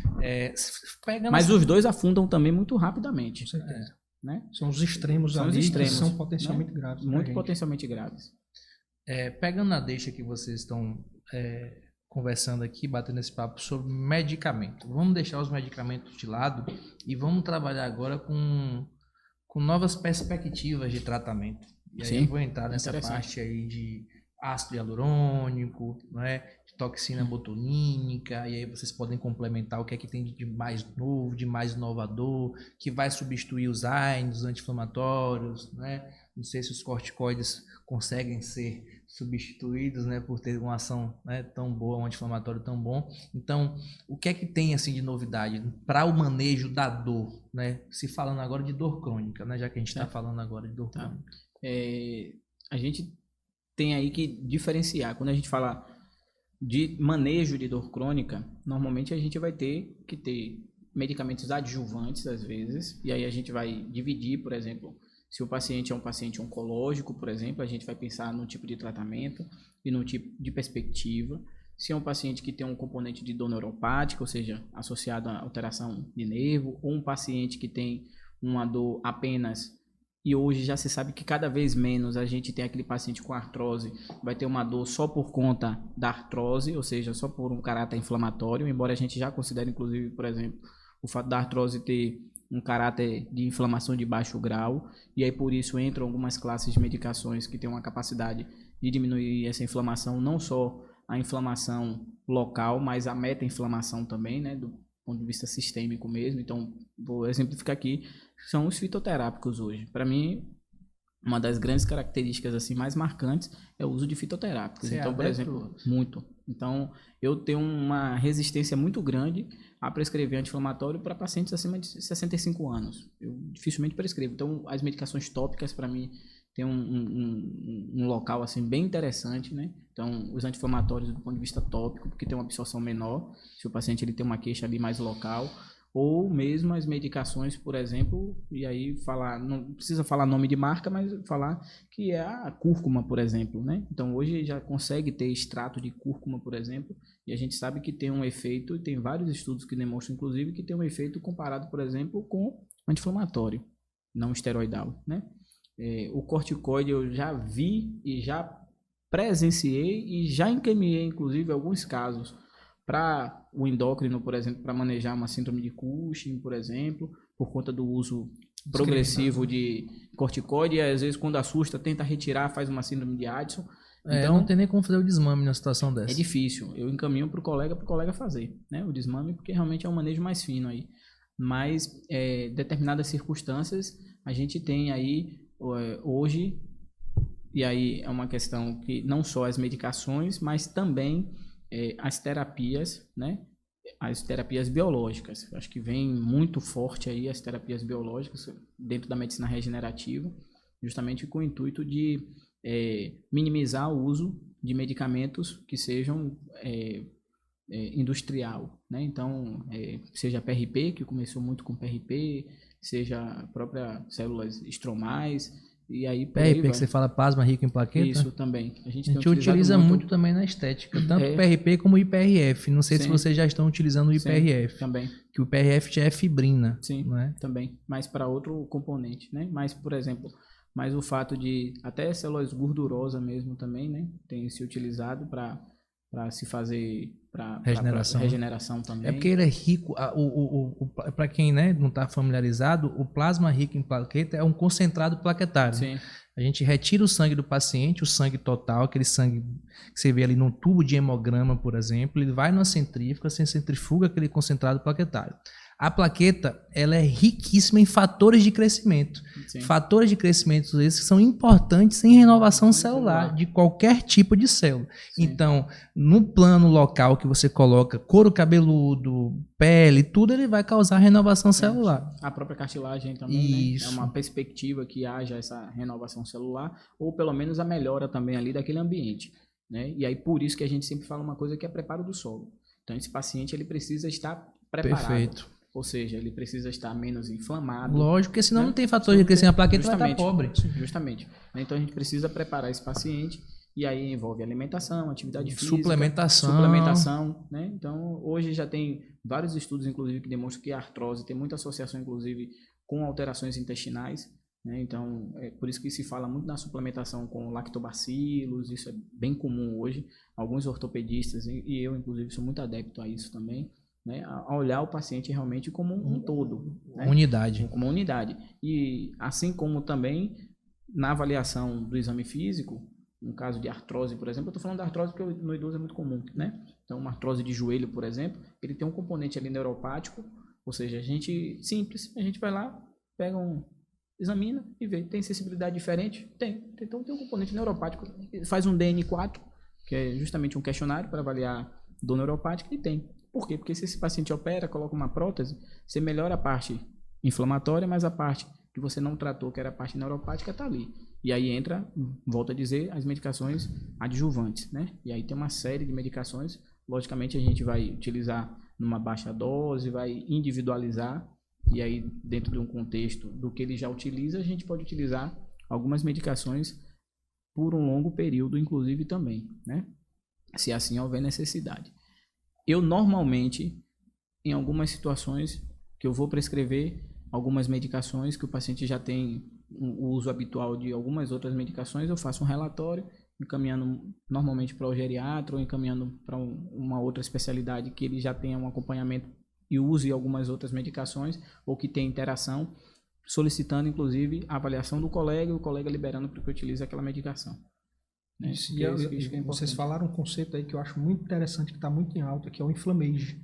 Mas os dois afundam também muito rapidamente. Com certeza. Né? São os extremos ali, que são potencialmente graves. Muito potencialmente graves. Pegando a deixa que vocês estão conversando aqui, batendo esse papo sobre medicamento. Vamos deixar os medicamentos de lado e vamos trabalhar agora com novas perspectivas de tratamento. E aí eu vou entrar nessa parte aí de ácido hialurônico, não é? Toxina botulínica, e aí vocês podem complementar o que é que tem de mais novo, de mais inovador, que vai substituir os AINES, os anti-inflamatórios, né? Não sei se os corticoides conseguem ser substituídos, né, por ter uma ação, né, tão boa, um anti-inflamatório tão bom. Então, o que é que tem assim de novidade para o manejo da dor, né? Se falando agora de dor crônica, né, já que a gente está falando agora de dor crônica. A gente tem aí que diferenciar. Quando a gente fala de manejo de dor crônica, normalmente a gente vai ter que ter medicamentos adjuvantes às vezes, e aí a gente vai dividir, por exemplo, se o paciente é um paciente oncológico, por exemplo, a gente vai pensar no tipo de tratamento e no tipo de perspectiva. Se é um paciente que tem um componente de dor neuropática, ou seja, associado a alteração de nervo, ou um paciente que tem uma dor apenas. E hoje já se sabe que cada vez menos a gente tem aquele paciente com artrose, vai ter uma dor só por conta da artrose, ou seja, só por um caráter inflamatório, embora a gente já considere, inclusive, por exemplo, o fato da artrose ter um caráter de inflamação de baixo grau, e aí por isso entram algumas classes de medicações que têm uma capacidade de diminuir essa inflamação, não só a inflamação local, mas a meta-inflamação também, né, do ponto de vista sistêmico mesmo. Então, vou exemplificar aqui, são os fitoterápicos hoje. Para mim, uma das grandes características assim mais marcantes é o uso de fitoterápicos. Então, por exemplo, muito. Então, eu tenho uma resistência muito grande a prescrever anti-inflamatório para pacientes acima de 65 anos. Eu dificilmente prescrevo. Então, as medicações tópicas, para mim, tem um local assim bem interessante, né? Então, os anti-inflamatórios do ponto de vista tópico, porque tem uma absorção menor, se o paciente ele tem uma queixa ali mais local, ou mesmo as medicações, por exemplo, e aí falar, não precisa falar nome de marca, mas falar que é a cúrcuma, por exemplo, né? Então, hoje já consegue ter extrato de cúrcuma, por exemplo, e a gente sabe que tem um efeito, e tem vários estudos que demonstram, inclusive, que tem um efeito comparado, por exemplo, com anti-inflamatório, não esteroidal, né? O corticoide eu já vi e já presenciei e já encaminhei, inclusive, alguns casos para o endócrino, por exemplo, para manejar uma síndrome de Cushing, por exemplo, por conta do uso progressivo de corticoide, e às vezes quando assusta, tenta retirar, faz uma síndrome de Addison. Então, não tem nem como fazer o desmame numa situação dessa. É difícil. Eu encaminho para o colega fazer, né, o desmame, porque realmente é um manejo mais fino aí. Mas, determinadas circunstâncias, a gente tem aí, hoje, e aí é uma questão que não só as medicações, mas também as terapias, né? As terapias biológicas. Eu acho que vem muito forte aí as terapias biológicas dentro da medicina regenerativa, justamente com o intuito de minimizar o uso de medicamentos que sejam industrial, né? Então, seja PRP, que começou muito com PRP, seja a própria células estromais, e aí PRP, que você fala plasma rico em plaqueta? Isso também. A gente utiliza muito também na estética, tanto PRP como IPRF. Não sei se vocês já estão utilizando o IPRF. Sim, também. Que o IPRF já é fibrina. Sim, não é? Também. Mas para outro componente, né? Mas, por exemplo, o fato de até células gordurosas mesmo também, né? Tem se utilizado para se fazer para regeneração também. É porque ele é rico, para quem, né, não está familiarizado, o plasma rico em plaqueta é um concentrado plaquetário. Sim. A gente retira o sangue do paciente, o sangue total, aquele sangue que você vê ali num tubo de hemograma, por exemplo, ele vai numa centrífuga, você centrifuga aquele concentrado plaquetário. A plaqueta, ela é riquíssima em fatores de crescimento. Sim. Fatores de crescimento esses que são importantes em renovação celular de qualquer tipo de célula. Sim. Então, no plano local que você coloca couro cabeludo, pele, tudo, ele vai causar renovação celular. A própria cartilagem também, né? É uma perspectiva que haja essa renovação celular, ou pelo menos a melhora também ali daquele ambiente, né? E aí por isso que a gente sempre fala uma coisa que é preparo do solo. Então esse paciente ele precisa estar preparado. Perfeito. Ou seja, ele precisa estar menos inflamado. Lógico, porque senão não tem fator de crescimento, a plaqueta vai estar pobre. Justamente. Então a gente precisa preparar esse paciente, e aí envolve alimentação, atividade física, suplementação, né? Então hoje já tem vários estudos, inclusive, que demonstram que a artrose tem muita associação, inclusive, com alterações intestinais, né? Então é por isso que se fala muito na suplementação com lactobacilos, isso é bem comum hoje. Alguns ortopedistas, e eu, inclusive, sou muito adepto a isso também, né, a olhar o paciente realmente como um todo, né? Unidade. Como uma unidade. E assim como também na avaliação do exame físico, um caso de artrose, por exemplo, eu estou falando da artrose porque no idoso é muito comum, né? Então, uma artrose de joelho, por exemplo, ele tem um componente ali neuropático, ou seja, a gente vai lá, pega examina e vê, tem sensibilidade diferente? Então tem um componente neuropático, faz um DN4, que é justamente um questionário para avaliar dor neuropática, e tem. Por quê? Porque se esse paciente opera, coloca uma prótese, você melhora a parte inflamatória, mas a parte que você não tratou, que era a parte neuropática, está ali. E aí entra, volto a dizer, as medicações adjuvantes, né? E aí tem uma série de medicações, logicamente a gente vai utilizar numa baixa dose, vai individualizar, e aí dentro de um contexto do que ele já utiliza, a gente pode utilizar algumas medicações por um longo período, inclusive também, né? Se assim houver necessidade. Eu normalmente, em algumas situações que eu vou prescrever algumas medicações que o paciente já tem o uso habitual de algumas outras medicações, eu faço um relatório encaminhando normalmente para o geriatra ou encaminhando para uma outra especialidade que ele já tenha um acompanhamento e use algumas outras medicações ou que tenha interação, solicitando inclusive a avaliação do colega e o colega liberando para que eu utilize aquela medicação. Né? Vocês falaram um conceito aí que eu acho muito interessante, que está muito em alta, que é o inflammage.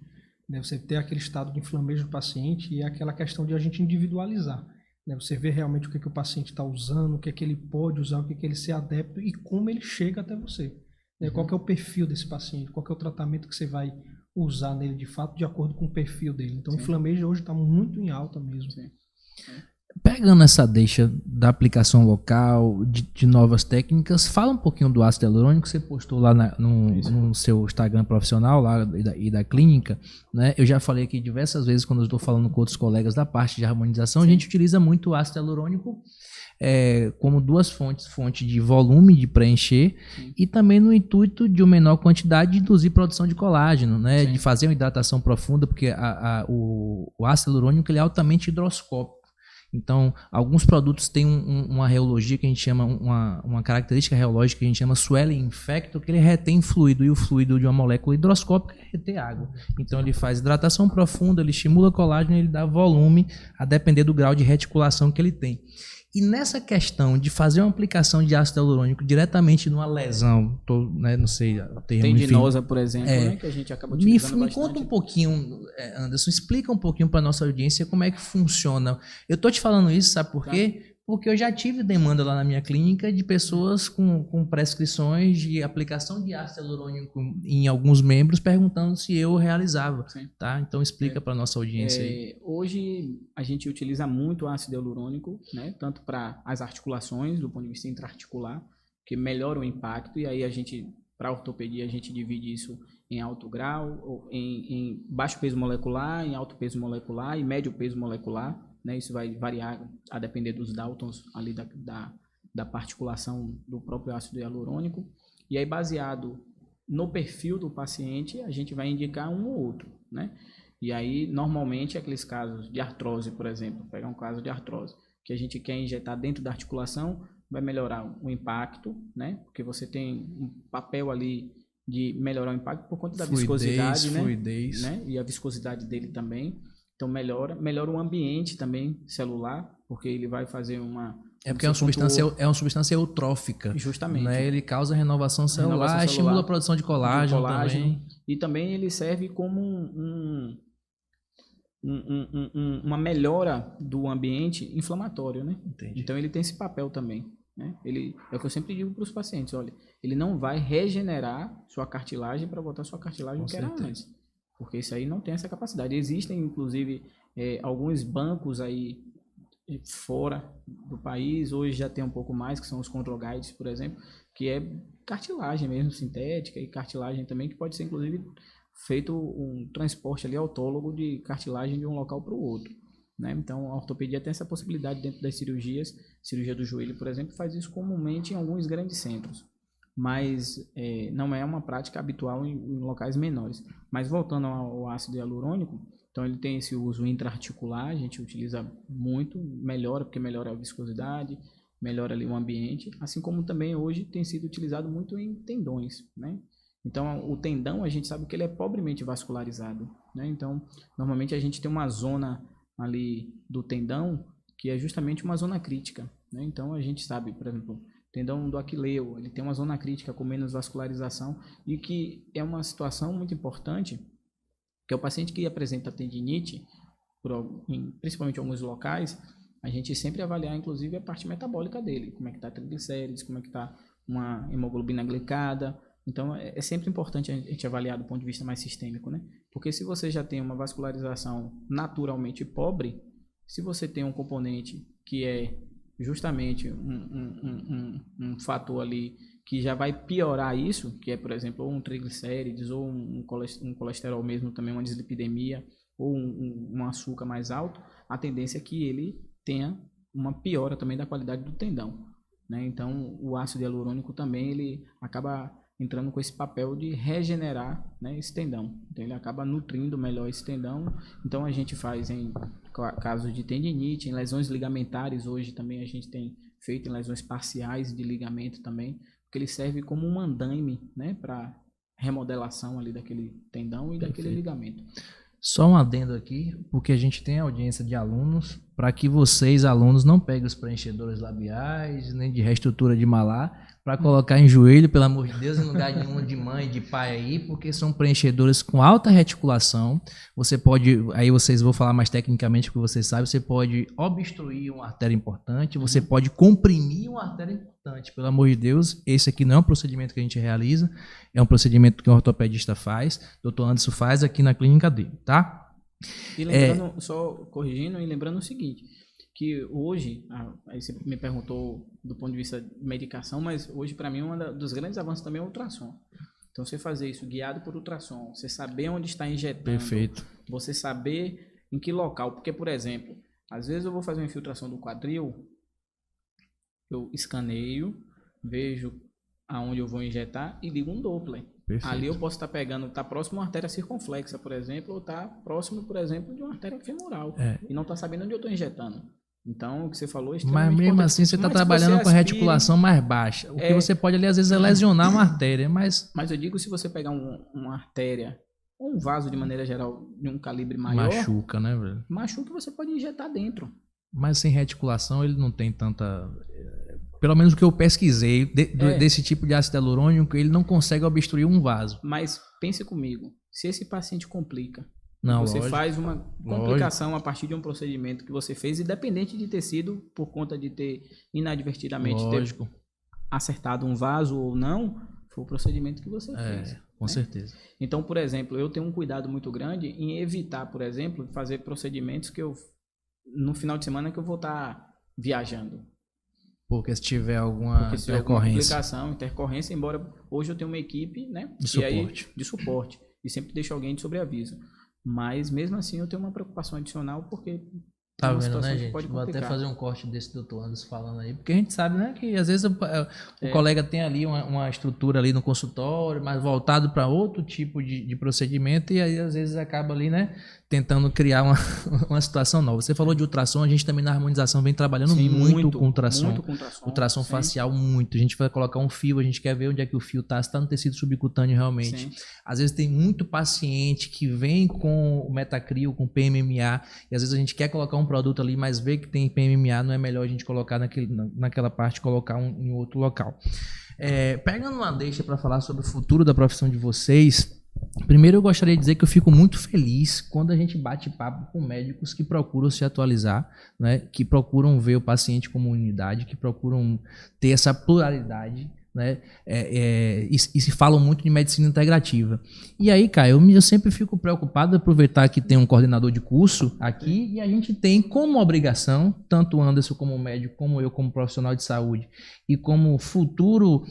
Né? Você ter aquele estado de inflammage do paciente e aquela questão de a gente individualizar. Né? Você vê realmente o que o paciente está usando, o que ele pode usar, o que ele se adepto e como ele chega até você. Né? Qual que é o perfil desse paciente, qual que é o tratamento que você vai usar nele de fato, de acordo com o perfil dele. Então, o inflammage hoje está muito em alta mesmo. Sim. Pegando essa deixa da aplicação local, de novas técnicas, fala um pouquinho do ácido hialurônico que você postou lá no seu Instagram profissional lá e da clínica, né? Eu já falei aqui diversas vezes quando eu estou falando com outros colegas da parte de harmonização, a gente utiliza muito o ácido hialurônico como duas fonte de volume de preencher e também no intuito de uma menor quantidade de induzir produção de colágeno, né? De fazer uma hidratação profunda, porque o ácido hialurônico ele é altamente higroscópico. Então, alguns produtos têm uma reologia que a gente chama, uma característica reológica que a gente chama swelling infecto, que ele retém fluido, e o fluido de uma molécula hidroscópica é reter água. Então, ele faz hidratação profunda, ele estimula colágeno e ele dá volume a depender do grau de reticulação que ele tem. E nessa questão de fazer uma aplicação de ácido hialurônico diretamente numa lesão, não sei o termo, tendinosa, por exemplo, né, que a gente acaba utilizando me conta um pouquinho, Anderson, explica um pouquinho para nossa audiência como é que funciona. Eu tô te falando isso, sabe por quê? Porque eu já tive demanda lá na minha clínica de pessoas com prescrições de aplicação de ácido hialurônico em alguns membros perguntando se eu realizava. Tá? Então explica para nossa audiência aí. Hoje a gente utiliza muito ácido hialurônico, né? Tanto para as articulações, do ponto de vista intraarticular, que melhora o impacto, e aí a gente, para ortopedia, a gente divide isso em alto grau, em baixo peso molecular, em alto peso molecular e médio peso molecular. Né, isso vai variar a depender dos Daltons ali da particulação do próprio ácido hialurônico. E aí, baseado no perfil do paciente, a gente vai indicar um ou outro. Né? E aí, normalmente, aqueles casos de artrose, por exemplo, pegar um caso de artrose, que a gente quer injetar dentro da articulação, vai melhorar o impacto, né? Porque você tem um papel ali de melhorar o impacto por conta da viscosidade, fluidez. Né? E a viscosidade dele também. Então melhora o ambiente também celular, porque ele vai fazer porque é uma substância eutrófica. Justamente. Né? Ele causa renovação celular, estimula a produção de colágeno também. E também ele serve como uma melhora do ambiente inflamatório, né? Entendi. Então ele tem esse papel também. Né? É o que eu sempre digo para os pacientes, olha, ele não vai regenerar sua cartilagem para botar sua cartilagem que era antes. Porque isso aí não tem essa capacidade. Existem, inclusive, alguns bancos aí fora do país, hoje já tem um pouco mais, que são os control guides, por exemplo, que é cartilagem mesmo, sintética, e cartilagem também, que pode ser, inclusive, feito um transporte ali autólogo de cartilagem de um local para o outro. Né? Então, a ortopedia tem essa possibilidade dentro das cirurgias. Cirurgia do joelho, por exemplo, faz isso comumente em alguns grandes centros. Mas não é uma prática habitual em locais menores. Mas voltando ao ácido hialurônico, então ele tem esse uso intraarticular, a gente utiliza muito, porque melhora a viscosidade, melhora ali o ambiente, assim como também hoje tem sido utilizado muito em tendões, né? Então o tendão a gente sabe que ele é pobremente vascularizado, né? Então normalmente a gente tem uma zona ali do tendão que é justamente uma zona crítica, né? Então a gente sabe, por exemplo, tendão do aquileu, ele tem uma zona crítica com menos vascularização, e que é uma situação muito importante, que é o paciente que apresenta tendinite, principalmente em alguns locais, a gente sempre avaliar, inclusive, a parte metabólica dele, como é que está triglicérides, como é que está uma hemoglobina glicada. Então, é sempre importante a gente avaliar do ponto de vista mais sistêmico, né? Porque se você já tem uma vascularização naturalmente pobre, se você tem um componente que é justamente um fator ali que já vai piorar isso, que é, por exemplo, ou um triglicérides, ou um colesterol mesmo, também uma dislipidemia, ou um açúcar mais alto, a tendência é que ele tenha uma piora também da qualidade do tendão, né? Então, o ácido hialurônico também, ele acaba entrando com esse papel de regenerar, né, esse tendão. Então, ele acaba nutrindo melhor esse tendão. Então, a gente faz em casos de tendinite, em lesões ligamentares, hoje também a gente tem feito em lesões parciais de ligamento também, porque ele serve como um andaime, né, para remodelação ali daquele tendão e daquele ligamento. Só um adendo aqui, porque a gente tem audiência de alunos, para que vocês, alunos, não peguem os preenchedores labiais, nem de reestrutura de malar, para colocar em joelho, pelo amor de Deus, em lugar nenhum de mãe, de pai aí, porque são preenchedores com alta reticulação. Você pode, aí vocês vão falar mais tecnicamente, porque vocês sabem, você pode obstruir uma artéria importante, você pode comprimir uma artéria importante. Pelo amor de Deus, esse aqui não é um procedimento que a gente realiza, é um procedimento que um ortopedista faz, Dr. Anderson faz aqui na clínica dele, tá? E lembrando, só corrigindo, e lembrando o seguinte, que hoje, aí você me perguntou do ponto de vista de medicação, mas hoje para mim um dos grandes avanços também é o ultrassom. Então você fazer isso guiado por ultrassom, você saber onde está injetando, perfeito, você saber em que local, porque por exemplo, às vezes eu vou fazer uma infiltração do quadril, eu escaneio, vejo aonde eu vou injetar e ligo um Doppler. Perfeito. Ali eu posso estar pegando, tá próximo a uma artéria circunflexa, por exemplo, ou tá próximo, por exemplo, de uma artéria femoral. E não tá sabendo onde eu estou injetando. Então, o que você falou é extremamente importante. Mas mesmo assim, você está trabalhando com a reticulação mais baixa. O que você pode ali, às vezes, é lesionar uma artéria, mas... Mas eu digo, se você pegar uma artéria, ou um vaso de maneira geral, de um calibre maior... Machuca, né, velho? Machuca, você pode injetar dentro. Mas sem reticulação, ele não tem tanta... Pelo menos o que eu pesquisei desse tipo de ácido hialurônico, ele não consegue obstruir um vaso. Mas pense comigo, se esse paciente complica, não, você lógico, faz uma complicação a partir de um procedimento que você fez, independente de ter sido por conta de ter inadvertidamente ter acertado um vaso ou não, foi o procedimento que você fez. Com certeza. Então, por exemplo, eu tenho um cuidado muito grande em evitar, por exemplo, fazer procedimentos que eu, no final de semana, que eu vou estar viajando. Porque se tiver alguma intercorrência, embora hoje eu tenha uma equipe, né, de suporte, e sempre deixo alguém de sobreaviso. Mas mesmo assim eu tenho uma preocupação adicional, porque tá vendo, né, gente? Vou até fazer um corte desse doutor Anderson falando aí, porque a gente sabe, né, que às vezes o colega tem ali uma estrutura ali no consultório, mas voltado para outro tipo de procedimento, e aí às vezes acaba ali, né, tentando criar uma situação nova. Você falou de ultrassom, a gente também na harmonização vem trabalhando muito com ultrassom. Muito com ultrassom. Ultrassom facial, muito. A gente vai colocar um fio, a gente quer ver onde é que o fio está, se está no tecido subcutâneo realmente. Sim. Às vezes tem muito paciente que vem com o Metacril, com PMMA, e às vezes a gente quer colocar um produto ali, mas vê que tem PMMA, não é melhor a gente colocar naquela parte, colocar em outro local. Pegando uma deixa para falar sobre o futuro da profissão de vocês, primeiro eu gostaria de dizer que eu fico muito feliz quando a gente bate papo com médicos que procuram se atualizar, né, que procuram ver o paciente como unidade, que procuram ter essa pluralidade, né, e se falam muito de medicina integrativa. E aí, cara, eu sempre fico preocupado de aproveitar que tem um coordenador de curso aqui e a gente tem como obrigação, tanto o Anderson como médico, como eu como profissional de saúde e como futuro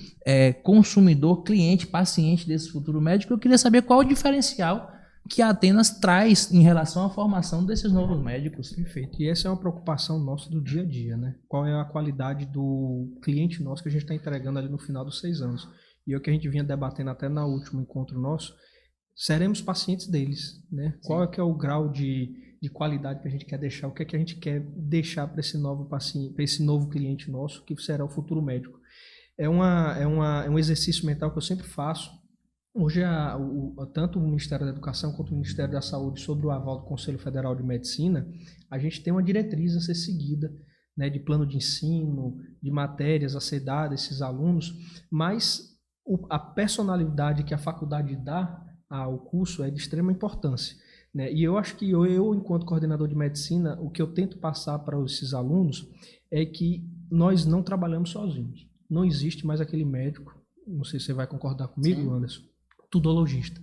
consumidor, cliente, paciente desse futuro médico, eu queria saber qual o diferencial que a Atenas traz em relação à formação desses novos médicos. Perfeito. E essa é uma preocupação nossa do dia a dia, né? Qual é a qualidade do cliente nosso que a gente está entregando ali no final dos 6 anos? E é o que a gente vinha debatendo até no último encontro nosso, seremos pacientes deles, né? Sim. Qual é que é o grau de qualidade que a gente quer deixar? O que é que a gente quer deixar para esse novo paciente, para esse novo cliente nosso, que será o futuro médico? É um exercício mental que eu sempre faço. Hoje, tanto o Ministério da Educação quanto o Ministério da Saúde, sobre o aval do Conselho Federal de Medicina, a gente tem uma diretriz a ser seguida né, de plano de ensino, de matérias a ser dada a esses alunos, mas a personalidade que a faculdade dá ao curso é de extrema importância, né? E eu acho que eu, enquanto coordenador de medicina, o que eu tento passar para esses alunos é que nós não trabalhamos sozinhos. Não existe mais aquele médico, não sei se você vai concordar comigo, sim, Anderson, tudologista.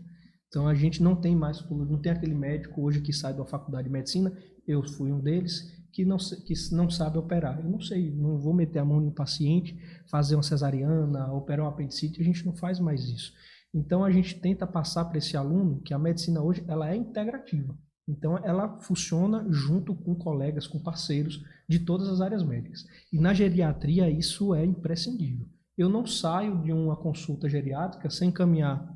Então a gente não tem mais, não tem aquele médico hoje que sai da faculdade de medicina, eu fui um deles, que não sabe operar. Eu não sei, não vou meter a mão no paciente, fazer uma cesariana, operar um apendicite, a gente não faz mais isso. Então a gente tenta passar para esse aluno que a medicina hoje ela é integrativa. Então ela funciona junto com colegas, com parceiros de todas as áreas médicas. E na geriatria isso é imprescindível. Eu não saio de uma consulta geriátrica sem encaminhar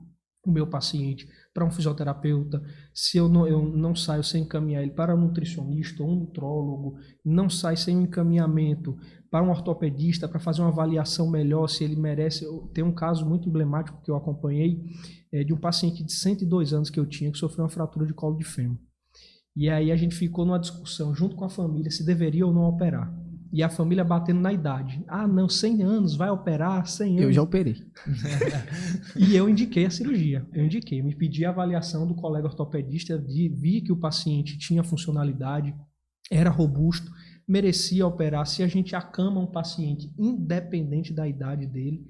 o meu paciente para um fisioterapeuta, se eu não saio sem encaminhar ele para um nutricionista ou um nutrólogo, não saio sem um encaminhamento para um ortopedista para fazer uma avaliação melhor se ele merece. Tem um caso muito emblemático que eu acompanhei, de um paciente de 102 anos que eu tinha, que sofreu uma fratura de colo de fêmur. E aí a gente ficou numa discussão junto com a família se deveria ou não operar. E a família batendo na idade. Ah, não, 100 anos, vai operar, 100 anos. Eu já operei. E eu indiquei a cirurgia. Me pedi a avaliação do colega ortopedista, vi que o paciente tinha funcionalidade, era robusto, merecia operar. Se a gente acama um paciente, independente da idade dele,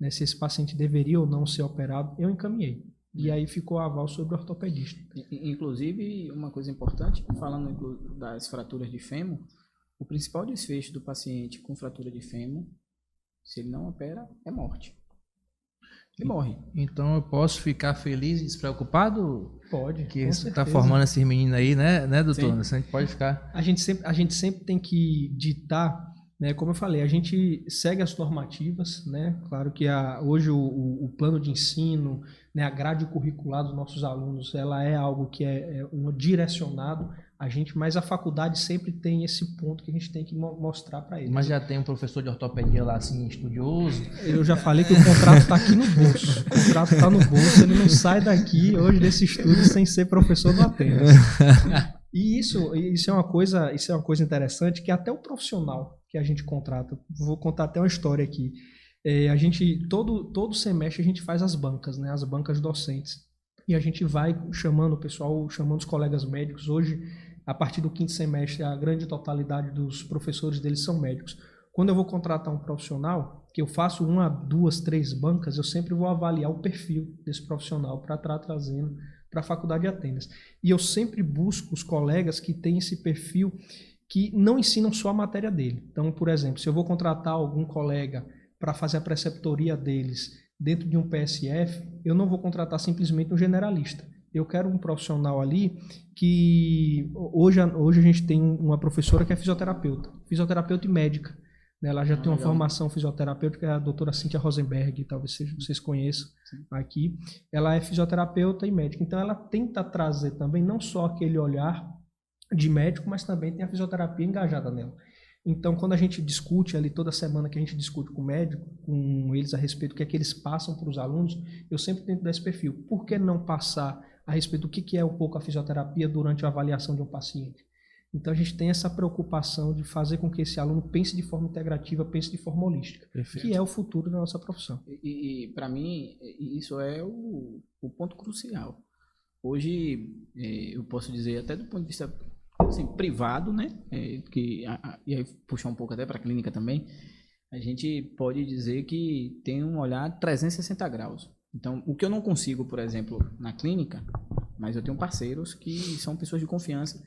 né, se esse paciente deveria ou não ser operado, eu encaminhei. E aí ficou o aval sobre o ortopedista. Inclusive, uma coisa importante, falando das fraturas de fêmur, o principal desfecho do paciente com fratura de fêmur, se ele não opera, é morte. Ele morre. Então eu posso ficar feliz e despreocupado? Pode. Que você está formando esses meninos aí, né, doutor? Sim. A gente pode ficar. A gente sempre tem que ditar, né, como eu falei, a gente segue as normativas, né? Claro que hoje o plano de ensino, né, a grade curricular dos nossos alunos, ela é algo que é direcionado a gente, mas a faculdade sempre tem esse ponto que a gente tem que mostrar para eles. Mas já tem um professor de ortopedia lá, assim, estudioso? Eu já falei que o contrato está aqui no bolso. O contrato está no bolso, ele não sai daqui hoje desse estúdio sem ser professor do Atenas. E isso é uma coisa interessante, que até o profissional que a gente contrata, vou contar até uma história aqui. A gente, todo semestre a gente faz as bancas, né, as bancas docentes. E a gente vai chamando o pessoal, chamando os colegas médicos. Hoje, a partir do 5º semestre, a grande totalidade dos professores deles são médicos. Quando eu vou contratar um profissional, que eu faço 1, 2, 3 bancas, eu sempre vou avaliar o perfil desse profissional para estar trazendo para a faculdade de Atenas. E eu sempre busco os colegas que têm esse perfil, que não ensinam só a matéria dele. Então, por exemplo, se eu vou contratar algum colega para fazer a preceptoria deles dentro de um PSF, eu não vou contratar simplesmente um generalista. Eu quero um profissional ali que... Hoje a gente tem uma professora que é fisioterapeuta e médica. Ela já tem uma formação fisioterapêutica, é a doutora Cíntia Rosenberg, talvez vocês conheçam. Sim. Aqui. Ela é fisioterapeuta e médica. Então ela tenta trazer também não só aquele olhar de médico, mas também tem a fisioterapia engajada nela. Então, quando a gente discute ali, toda semana que a gente discute com o médico, com eles a respeito do que é que eles passam para os alunos, eu sempre tento dar esse perfil. Por que não passar a respeito do que é um pouco a fisioterapia durante a avaliação de um paciente? Então, a gente tem essa preocupação de fazer com que esse aluno pense de forma integrativa, pense de forma holística, perfeito, que é o futuro da nossa profissão. E para mim, isso é o ponto crucial. Hoje, eu posso dizer, até do ponto de vista assim, privado, né? E aí puxar um pouco até para a clínica também, a gente pode dizer que tem um olhar 360 graus. Então, o que eu não consigo, por exemplo, na clínica, mas eu tenho parceiros que são pessoas de confiança,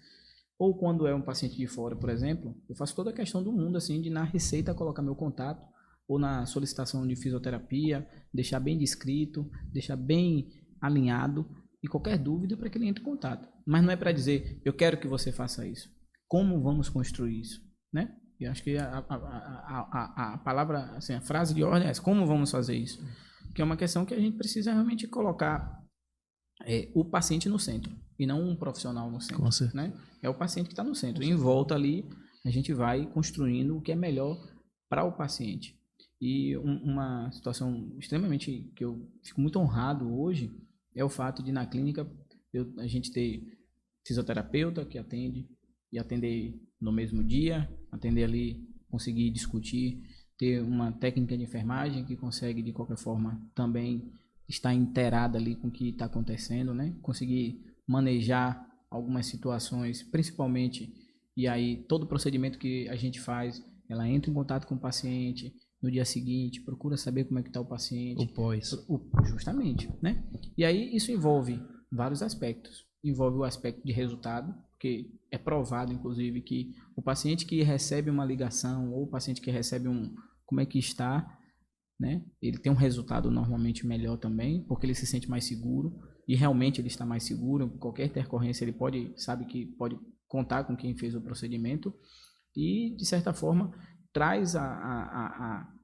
ou quando é um paciente de fora, por exemplo, eu faço toda a questão do mundo, assim, de na receita colocar meu contato, ou na solicitação de fisioterapia, deixar bem descrito, deixar bem alinhado, e qualquer dúvida para que ele entre em contato. Mas não é para dizer, eu quero que você faça isso. Como vamos construir isso? Né? Eu acho que a palavra, assim, a frase de ordem é essa, como vamos fazer isso? Que é uma questão que a gente precisa realmente colocar o paciente no centro, e não um profissional no centro. Né? É o paciente que está no centro. E em volta ali, a gente vai construindo o que é melhor para o paciente. E uma situação extremamente, que eu fico muito honrado hoje, é o fato de na clínica a gente ter fisioterapeuta que atende, e atender no mesmo dia, atender ali, conseguir discutir, ter uma técnica de enfermagem que consegue, de qualquer forma, também estar inteirada ali com o que está acontecendo, né? Conseguir manejar algumas situações, principalmente, e aí todo procedimento que a gente faz, ela entra em contato com o paciente no dia seguinte, procura saber como é que está o paciente. O pós. Justamente, né? E aí isso envolve vários aspectos. Envolve o aspecto de resultado, porque é provado, inclusive, que o paciente que recebe uma ligação ou o paciente que recebe como é que está, né? Ele tem um resultado normalmente melhor também, porque ele se sente mais seguro e realmente ele está mais seguro. Qualquer intercorrência ele sabe que pode contar com quem fez o procedimento e, de certa forma, traz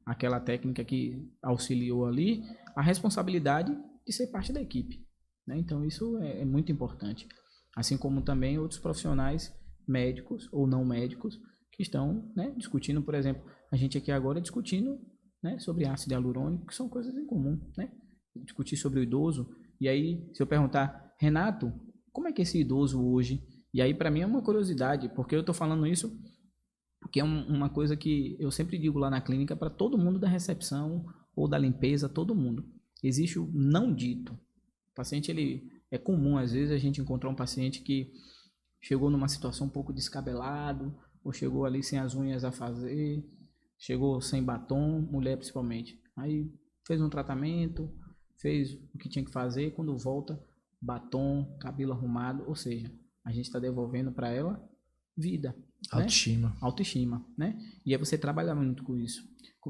aquela técnica que auxiliou ali a responsabilidade de ser parte da equipe, né? Então isso é muito importante, assim como também outros profissionais médicos ou não médicos que estão, né, discutindo, por exemplo, a gente aqui agora discutindo, né, sobre ácido hialurônico, que são coisas em comum, né? Discutir sobre o idoso, e aí se eu perguntar, Renato, como é que é esse idoso hoje? E aí para mim é uma curiosidade, porque eu estou falando isso porque é uma coisa que eu sempre digo lá na clínica para todo mundo da recepção ou da limpeza, todo mundo. Existe o não dito. O paciente, é comum às vezes a gente encontrar um paciente que chegou numa situação um pouco descabelado, ou chegou ali sem as unhas a fazer, chegou sem batom, mulher principalmente. Aí fez um tratamento, fez o que tinha que fazer, quando volta, batom, cabelo arrumado, ou seja, a gente está devolvendo para ela vida. Autoestima. Né? Autoestima, né? E aí você trabalha muito com isso.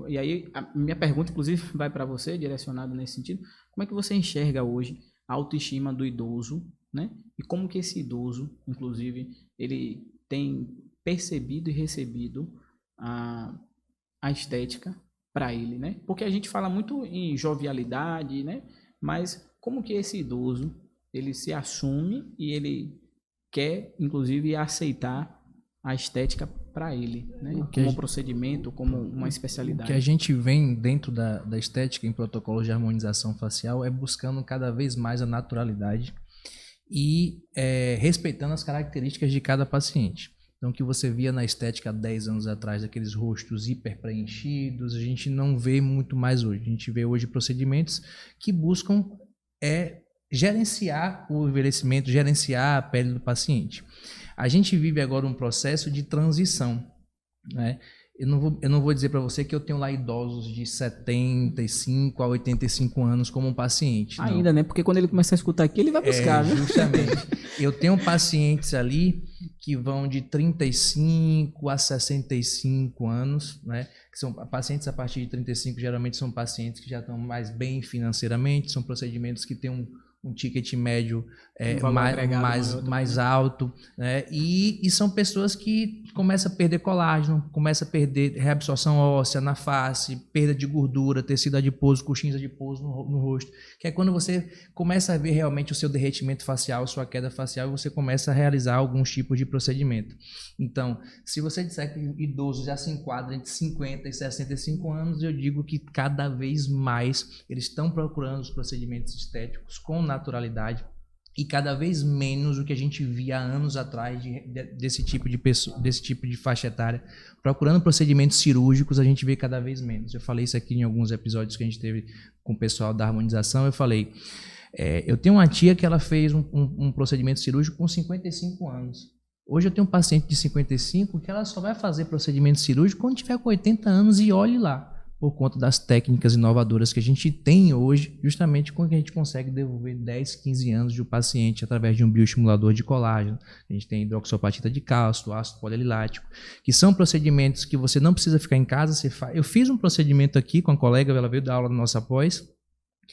E aí a minha pergunta, inclusive, vai para você, direcionada nesse sentido. Como é que você enxerga hoje a autoestima do idoso, né? E como que esse idoso, inclusive, ele tem percebido e recebido a estética para ele, né? Porque a gente fala muito em jovialidade, né? Mas como que esse idoso, ele se assume e ele quer, inclusive, aceitar a estética para ele, né? Como um procedimento, como uma especialidade. O que a gente vem dentro da estética em protocolos de harmonização facial é buscando cada vez mais a naturalidade e respeitando as características de cada paciente. Então, o que você via na estética há 10 anos atrás, aqueles rostos hiper preenchidos, a gente não vê muito mais hoje. A gente vê hoje procedimentos que buscam gerenciar o envelhecimento, gerenciar a pele do paciente. A gente vive agora um processo de transição, né? Eu não vou dizer para você que eu tenho lá idosos de 75 a 85 anos como um paciente. Ainda, né? Porque quando ele começar a escutar aqui, ele vai buscar, né? Justamente. Eu tenho pacientes ali que vão de 35 a 65 anos, né? Que são pacientes a partir de 35, geralmente são pacientes que já estão mais bem financeiramente, são procedimentos que têm um ticket médio mais alto, né? E são pessoas que começam a perder colágeno, começam a perder reabsorção óssea na face, perda de gordura, tecido adiposo, coxins adiposo no rosto, que é quando você começa a ver realmente o seu derretimento facial, sua queda facial, e você começa a realizar alguns tipos de procedimento. Então, se você disser que o idoso já se enquadra entre 50 e 65 anos, eu digo que cada vez mais eles estão procurando os procedimentos estéticos com naturalidade e cada vez menos o que a gente via há anos atrás desse tipo de pessoa, desse tipo de faixa etária. Procurando procedimentos cirúrgicos, a gente vê cada vez menos. Eu falei isso aqui em alguns episódios que a gente teve com o pessoal da harmonização. Eu falei, eu tenho uma tia que ela fez um procedimento cirúrgico com 55 anos. Hoje eu tenho um paciente de 55 que ela só vai fazer procedimento cirúrgico quando tiver com 80 anos e olhe lá, por conta das técnicas inovadoras que a gente tem hoje, justamente quando a gente consegue devolver 10, 15 anos de um paciente através de um bioestimulador de colágeno. A gente tem hidroxapatita de cálcio, ácido polilático, que são procedimentos que você não precisa ficar em casa. Eu fiz um procedimento aqui com a colega, ela veio dar aula na nossa pós,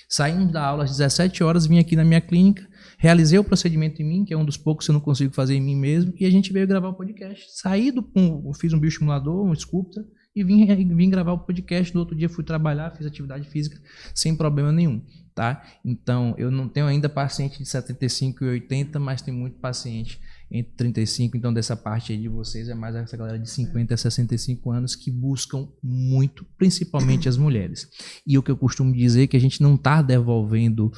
saímos da aula às 17 horas, vim aqui na minha clínica, realizei o procedimento em mim, que é um dos poucos que eu não consigo fazer em mim mesmo, e a gente veio gravar o podcast. Eu fiz um bioestimulador, um Sculpta, e vim gravar o podcast. No outro dia fui trabalhar, fiz atividade física sem problema nenhum, tá? Então, eu não tenho ainda paciente de 75 e 80, mas tem muito paciente entre 35, então dessa parte aí de vocês é mais essa galera de 50 a 65 anos que buscam muito, principalmente as mulheres. E o que eu costumo dizer é que a gente não está devolvendo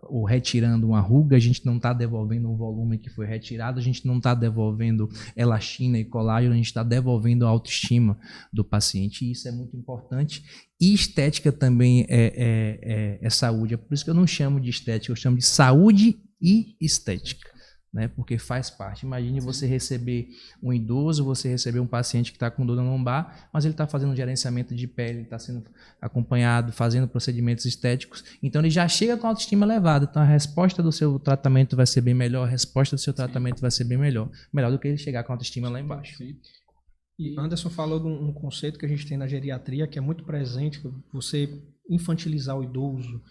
ou retirando uma ruga, a gente não está devolvendo um volume que foi retirado, a gente não está devolvendo elastina e colágeno, a gente está devolvendo a autoestima do paciente, e isso é muito importante. E estética também é saúde, é por isso que eu não chamo de estética, eu chamo de saúde e estética. Né, porque faz parte. Imagine você receber um idoso, você receber um paciente que está com dor na lombar, mas ele está fazendo um gerenciamento de pele, está sendo acompanhado, fazendo procedimentos estéticos, então ele já chega com a autoestima elevada, então a resposta do seu tratamento vai ser bem melhor, a resposta do seu tratamento vai ser bem melhor do que ele chegar com a autoestima lá embaixo. Sim. E Anderson falou de um conceito que a gente tem na geriatria, que é muito presente, você infantilizar o idoso,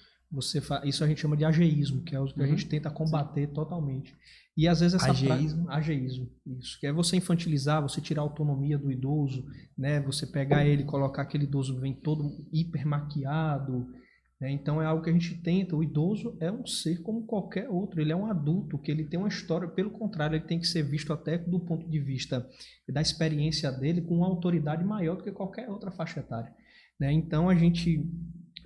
isso a gente chama de ageísmo, que é o que a gente tenta combater totalmente. E às vezes essa ageísmo, isso, que é você infantilizar, você tirar a autonomia do idoso, né? Você pegar ele, colocar aquele idoso que vem todo hiper maquiado, né? Então é algo que a gente tenta. O idoso é um ser como qualquer outro, ele é um adulto, que ele tem uma história, pelo contrário, ele tem que ser visto até do ponto de vista da experiência dele com uma autoridade maior do que qualquer outra faixa etária, né? Então a gente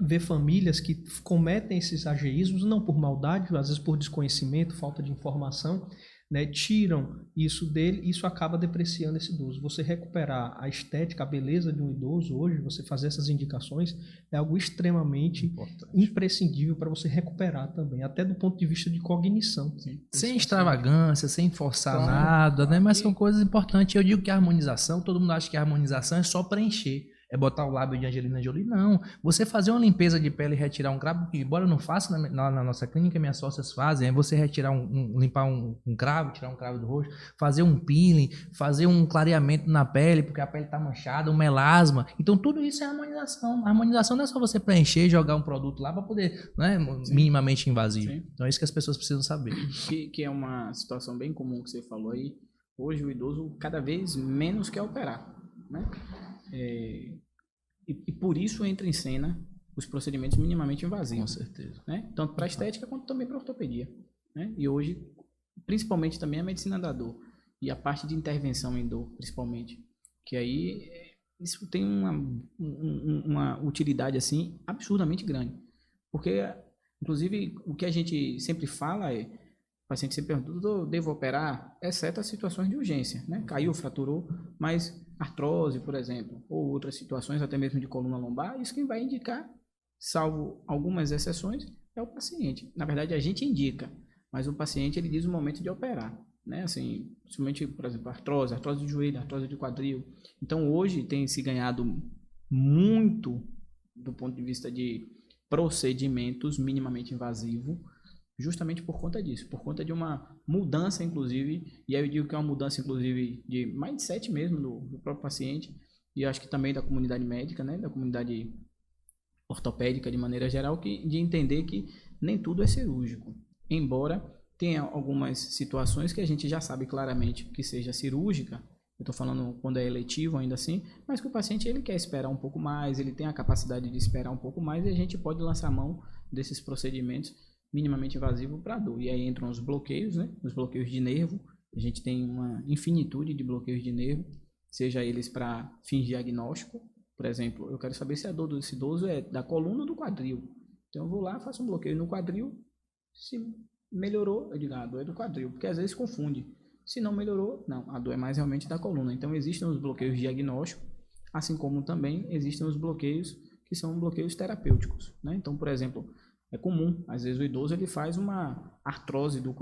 vê famílias que cometem esses ageísmos, não por maldade, às vezes por desconhecimento, falta de informação, né, tiram isso dele, e isso acaba depreciando esse idoso. Você recuperar a estética, a beleza de um idoso hoje, você fazer essas indicações, é algo extremamente imprescindível para você recuperar também, até do ponto de vista de cognição. Sem extravagância, sem forçar nada, né? Mas são coisas importantes. Eu digo que a harmonização, todo mundo acha que a harmonização é só preencher. É botar o lábio de Angelina Jolie? Não. Você fazer uma limpeza de pele e retirar um cravo, que embora eu não faça na nossa clínica, minhas sócias fazem, é você retirar limpar um cravo, tirar um cravo do rosto, fazer um peeling, fazer um clareamento na pele, porque a pele está manchada, um melasma. Então tudo isso é harmonização. A harmonização não é só você preencher e jogar um produto lá para poder, né, minimamente invasivo. Sim. Então é isso que as pessoas precisam saber. Que é uma situação bem comum que você falou aí. Hoje o idoso cada vez menos quer operar, né? E por isso entra em cena os procedimentos minimamente invasivos. Com certeza. Né? Tanto para a estética quanto também para a ortopedia. Né? E hoje, principalmente também a medicina da dor. E a parte de intervenção em dor, principalmente. Que aí isso tem uma utilidade assim absurdamente grande. Porque, inclusive, o que a gente sempre fala é: o paciente sempre pergunta, devo operar? Exceto as situações de urgência. Né? Caiu, fraturou, mas artrose, por exemplo, ou outras situações, até mesmo de coluna lombar, isso quem vai indicar, salvo algumas exceções, é o paciente. Na verdade, a gente indica, mas o paciente ele diz o momento de operar, né? Assim, principalmente, por exemplo, artrose de joelho, artrose de quadril. Então, hoje tem se ganhado muito do ponto de vista de procedimentos minimamente invasivos, justamente por conta disso, por conta de uma mudança, inclusive, e aí eu digo que é uma mudança, inclusive, de mindset mesmo do próprio paciente, e acho que também da comunidade médica, né, da comunidade ortopédica de maneira geral, de entender que nem tudo é cirúrgico, embora tenha algumas situações que a gente já sabe claramente que seja cirúrgica, eu estou falando quando é eletivo ainda assim, mas que o paciente ele quer esperar um pouco mais, ele tem a capacidade de esperar um pouco mais, e a gente pode lançar mão desses procedimentos minimamente invasivo para dor. E aí entram os bloqueios, né? Os bloqueios de nervo. A gente tem uma infinitude de bloqueios de nervo, seja eles para fins diagnóstico. Por exemplo, eu quero saber se a dor desse idoso é da coluna ou do quadril. Então eu vou lá, faço um bloqueio no quadril. Se melhorou, eu digo, a dor é do quadril, porque às vezes confunde. Se não melhorou, não, a dor é mais realmente da coluna. Então existem os bloqueios diagnósticos, assim como também existem os bloqueios que são bloqueios terapêuticos, né? Então, por exemplo, é comum, às vezes o idoso ele faz uma artrose do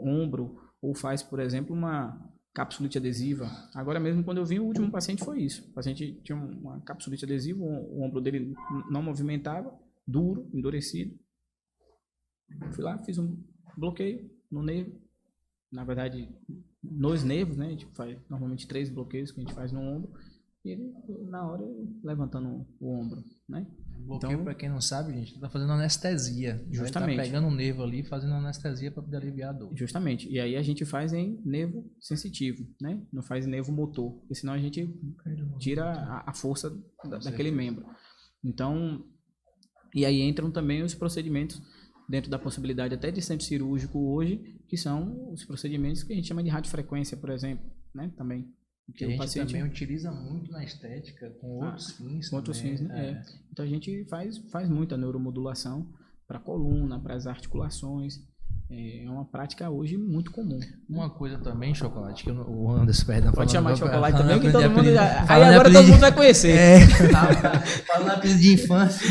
ombro, ou faz, por exemplo, uma capsulite adesiva. Agora mesmo, quando eu vi, o último paciente foi isso. O paciente tinha uma capsulite adesiva, o ombro dele não movimentava, duro, endurecido. Fui lá, fiz um bloqueio no nervo. Na verdade, nos nervos, né? A gente faz normalmente 3 bloqueios que a gente faz no ombro. E ele, na hora, levantando o ombro, né? Bloqueio, então, para quem não sabe, gente, está fazendo anestesia. Justamente. Está pegando o nervo ali, fazendo anestesia para poder aliviar a dor. Justamente. E aí a gente faz em nervo sensitivo, né? Não faz em nervo motor, porque senão a gente tira a força daquele membro. Então, e aí entram também os procedimentos dentro da possibilidade até de centro cirúrgico hoje, que são os procedimentos que a gente chama de radiofrequência, por exemplo, né? Também. Que a gente também utiliza muito na estética, com outros fins. Com outros fins, né? Então a gente faz muita neuromodulação para a coluna, para as articulações. É uma prática hoje muito comum. Uma coisa também, Chocolate, que o Anderson, perdão. Pode chamar de Chocolate falando também, que todo mundo já... Aí falando agora todo mundo vai conhecer. Falando apelido de infância.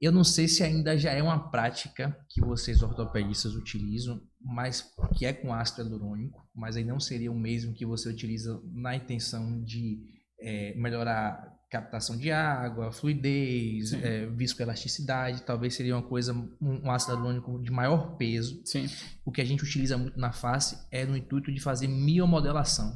Eu não sei se ainda já é uma prática que vocês ortopedistas utilizam, mas que é com ácido hialurônico, mas aí não seria o mesmo que você utiliza na intenção de melhorar captação de água, fluidez, viscoelasticidade. Talvez seria uma coisa, um ácido hialurônico de maior peso. Sim. O que a gente utiliza muito na face é no intuito de fazer miomodelação.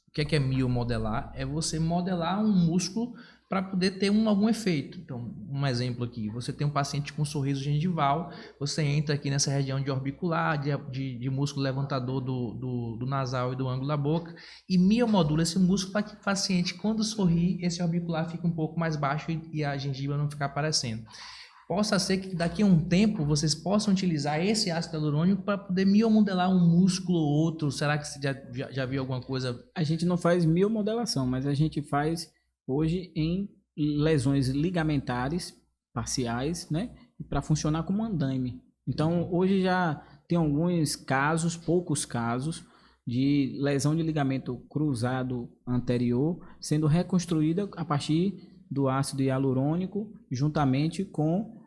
O que é miomodelar? É você modelar um músculo para poder ter algum efeito. Então, um exemplo aqui, você tem um paciente com sorriso gengival, você entra aqui nessa região de orbicular, de músculo levantador do nasal e do ângulo da boca, e miomodula esse músculo para que o paciente, quando sorri, esse orbicular fique um pouco mais baixo e a gengiva não ficar aparecendo. Possa ser que daqui a um tempo vocês possam utilizar esse ácido hialurônico para poder miomodelar um músculo ou outro. Será que você já viu alguma coisa? A gente não faz miomodelação, mas a gente faz hoje em lesões ligamentares parciais, né? Para funcionar como andaime. Então, hoje já tem alguns casos, poucos casos, de lesão de ligamento cruzado anterior sendo reconstruída a partir do ácido hialurônico juntamente com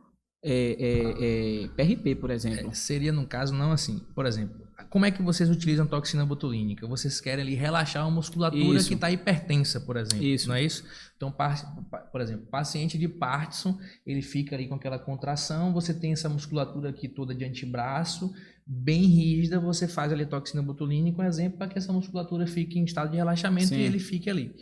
PRP, por exemplo. Seria, no caso, não assim. Por exemplo, como é que vocês utilizam toxina botulínica? Vocês querem ali relaxar uma musculatura que está hipertensa, por exemplo. Isso. Não é isso? Então, por exemplo, paciente de Parkinson, ele fica ali com aquela contração, você tem essa musculatura aqui toda de antebraço, bem rígida, você faz ali toxina botulínica, um exemplo, para que essa musculatura fique em estado de relaxamento. Sim. E ele fique ali.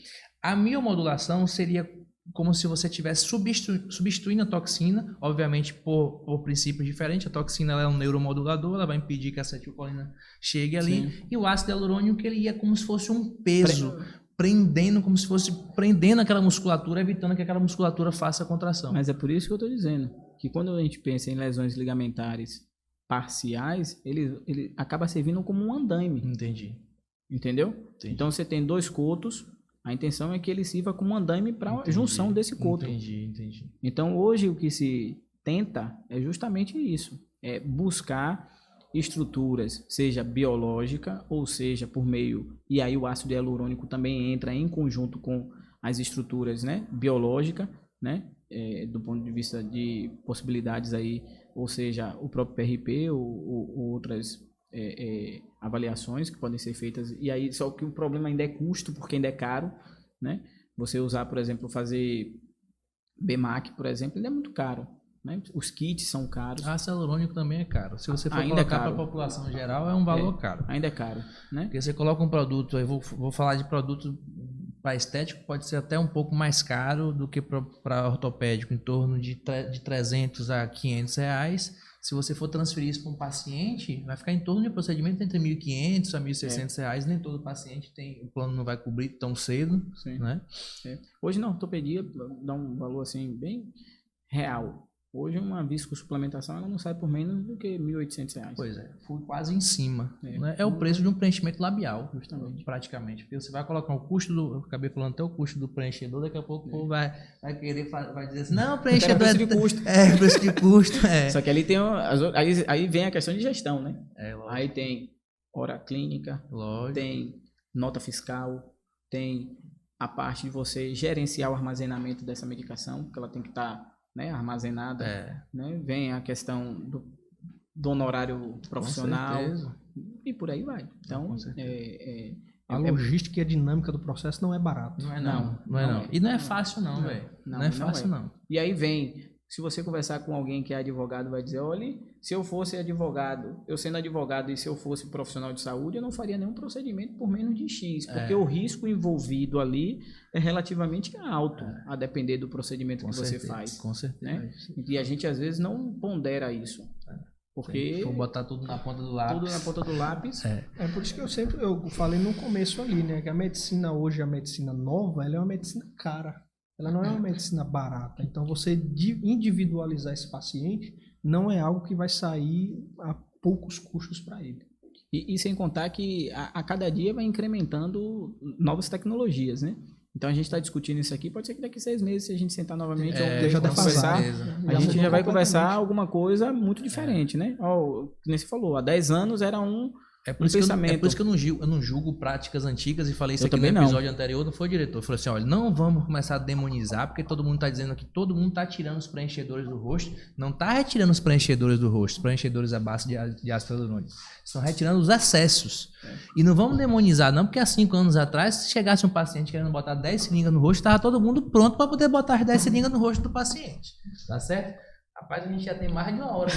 A miomodulação seria como se você estivesse substituindo a toxina, obviamente por princípios diferentes. A toxina ela é um neuromodulador, ela vai impedir que a acetilcolina chegue ali. Sim. E o ácido hialurônico ele ia como se fosse um peso, prendendo, como se fosse prendendo aquela musculatura, evitando que aquela musculatura faça a contração. Mas é por isso que eu estou dizendo, que quando a gente pensa em lesões ligamentares parciais, ele acaba servindo como um andaime. Entendi. Entendeu? Entendi. Então você tem dois cotos. A intenção é que ele sirva como andaime para a junção desse coto. Entendi. Então, hoje, o que se tenta é justamente isso. É buscar estruturas, seja biológica, ou seja, por meio... E aí o ácido hialurônico também entra em conjunto com as estruturas, né, biológica, né, do ponto de vista de possibilidades aí, ou seja, o próprio PRP ou outras... avaliações que podem ser feitas, e aí só que o problema ainda é custo, porque ainda é caro, né? Você usar, por exemplo, fazer BMAC, por exemplo, ainda é muito caro, né? Os kits são caros. Ácido hialurônico também é caro. Se você for colocar para a população geral, é um valor caro. Ainda é caro, né? Porque você coloca um produto, eu vou falar de produto para estético, pode ser até um pouco mais caro do que para ortopédico, em torno de 300 a 500 reais. Se você for transferir isso para um paciente, vai ficar em torno de procedimento entre 1.500 a 1.600 reais. Nem todo paciente tem, o plano não vai cobrir tão cedo. Sim. Né? Hoje na ortopedia dá um valor assim bem real. Hoje uma viscosuplementação ela não sai por menos do que R$ 1.800. Pois é, foi quase em cima. Né? É o preço de um preenchimento labial, justamente, praticamente. Porque você vai colocar o custo do... Eu acabei falando até o custo do preenchedor, daqui a pouco o povo vai querer, vai dizer assim, não, preenchedor preço de custo. Preço de custo. Só que ali tem aí vem a questão de gestão, né? Aí tem hora clínica, tem nota fiscal, tem a parte de você gerenciar o armazenamento dessa medicação, porque ela tem que estar... né, armazenada, né? Vem a questão do honorário profissional e por aí vai. Então, a logística e a dinâmica do processo não é barato. Não é não. E não é fácil não, velho. Não é fácil não. E aí vem, se você conversar com alguém que é advogado, vai dizer, olha, se eu fosse advogado, eu sendo advogado e se eu fosse profissional de saúde, eu não faria nenhum procedimento por menos de X, porque o risco envolvido ali é relativamente alto, a depender do procedimento que você faz. Com certeza. Né? E a gente às vezes não pondera isso. Porque vou botar tudo na ponta do lápis. Tudo na ponta do lápis. É por isso que eu falei no começo ali, né? Que a medicina hoje, a medicina nova, ela é uma medicina cara. Ela não é uma medicina barata. Então, você individualizar esse paciente não é algo que vai sair a poucos custos para ele. E sem contar que a cada dia vai incrementando novas tecnologias, né? Então a gente está discutindo isso aqui, pode ser que daqui a 6 meses, se a gente sentar novamente, já com conversar, certeza. a gente já vai conversar completamente. alguma coisa muito diferente, né? Ó, como você falou, há 10 anos era um É por, isso que pensamento. é por isso que eu não julgo práticas antigas e falei isso Eu aqui no também não. episódio anterior, não foi o diretor. Eu falei assim, olha, não vamos começar a demonizar, porque todo mundo está dizendo que todo mundo está tirando os preenchedores do rosto. Não está retirando os preenchedores do rosto, os preenchedores à base de ácido hialurônico. Estão retirando os excessos. E não vamos demonizar não, porque há 5 anos atrás, se chegasse um paciente querendo botar 10 seringas no rosto, estava todo mundo pronto para poder botar as 10 seringas no rosto do paciente. Tá certo? Rapaz, a gente já tem mais de 1 hora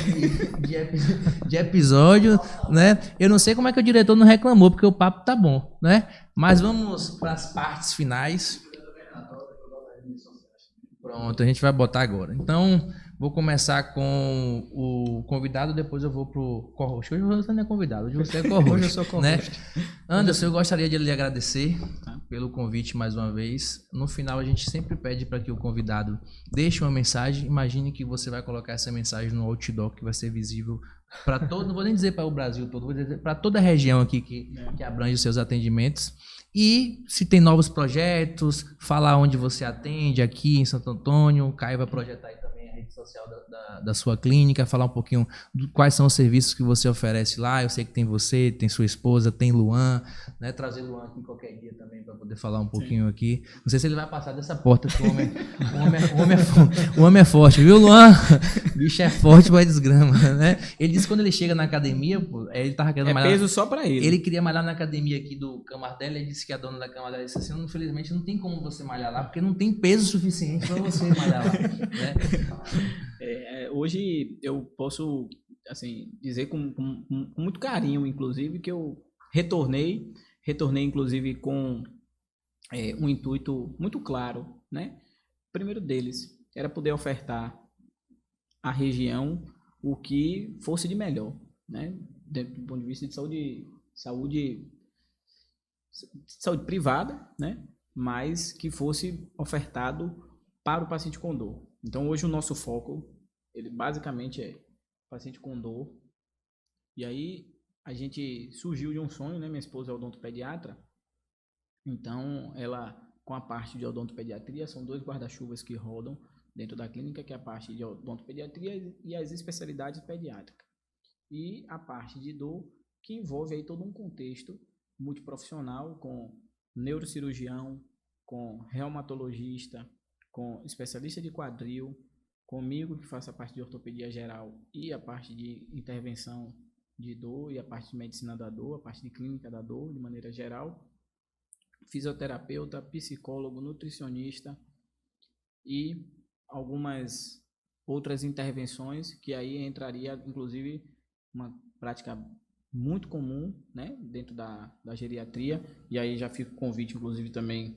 de episódio, né? Eu não sei como é que o diretor não reclamou, porque o papo tá bom, né? Mas vamos para as partes finais. Pronto, a gente vai botar agora. Então, vou começar com o convidado, depois eu vou pro co-host. Hoje você não é convidado, hoje você é co-host. Hoje eu sou co-host. Né? Anderson, eu gostaria de lhe agradecer pelo convite mais uma vez. No final, a gente sempre pede para que o convidado deixe uma mensagem. Imagine que você vai colocar essa mensagem no outdoor que vai ser visível para todo, não vou nem dizer para o Brasil todo, vou dizer para toda a região aqui que abrange os seus atendimentos. E se tem novos projetos, falar onde você atende aqui em Santo Antônio. O Caio vai projetar aí também a rede social da sua clínica, falar um pouquinho de quais são os serviços que você oferece lá. Eu sei que tem você, tem sua esposa, tem Luan, né? Trazer Luan aqui qualquer dia também para poder falar um pouquinho aqui. Não sei se ele vai passar dessa porta, porque o homem é forte, viu, Luan? O bicho é forte, mas desgrama, né? Ele disse que quando ele chega na academia, pô, ele tava querendo malhar. Peso só para ele. Ele queria malhar na academia aqui do Camardella, ele disse que a dona da Camardella disse assim, infelizmente não tem como você malhar lá, porque não tem peso suficiente para você malhar lá, né? Hoje eu posso assim, dizer com muito carinho, inclusive, que eu retornei inclusive com um intuito muito claro, né? O primeiro deles era poder ofertar à região o que fosse de melhor, né? Do ponto de vista de saúde privada, né? Mas que fosse ofertado para o paciente com dor. Então hoje o nosso foco, ele basicamente é paciente com dor. E aí a gente surgiu de um sonho, né? Minha esposa é odontopediatra, então ela, com a parte de odontopediatria, são 2 guarda-chuvas que rodam dentro da clínica, que é a parte de odontopediatria e as especialidades pediátricas. E a parte de dor, que envolve aí todo um contexto multiprofissional com neurocirurgião, com reumatologista, com especialista de quadril, comigo que faço a parte de ortopedia geral e a parte de intervenção de dor e a parte de medicina da dor, a parte de clínica da dor de maneira geral, fisioterapeuta, psicólogo, nutricionista e algumas outras intervenções que aí entraria inclusive uma prática muito comum, né, dentro da geriatria, e aí já fica o convite inclusive também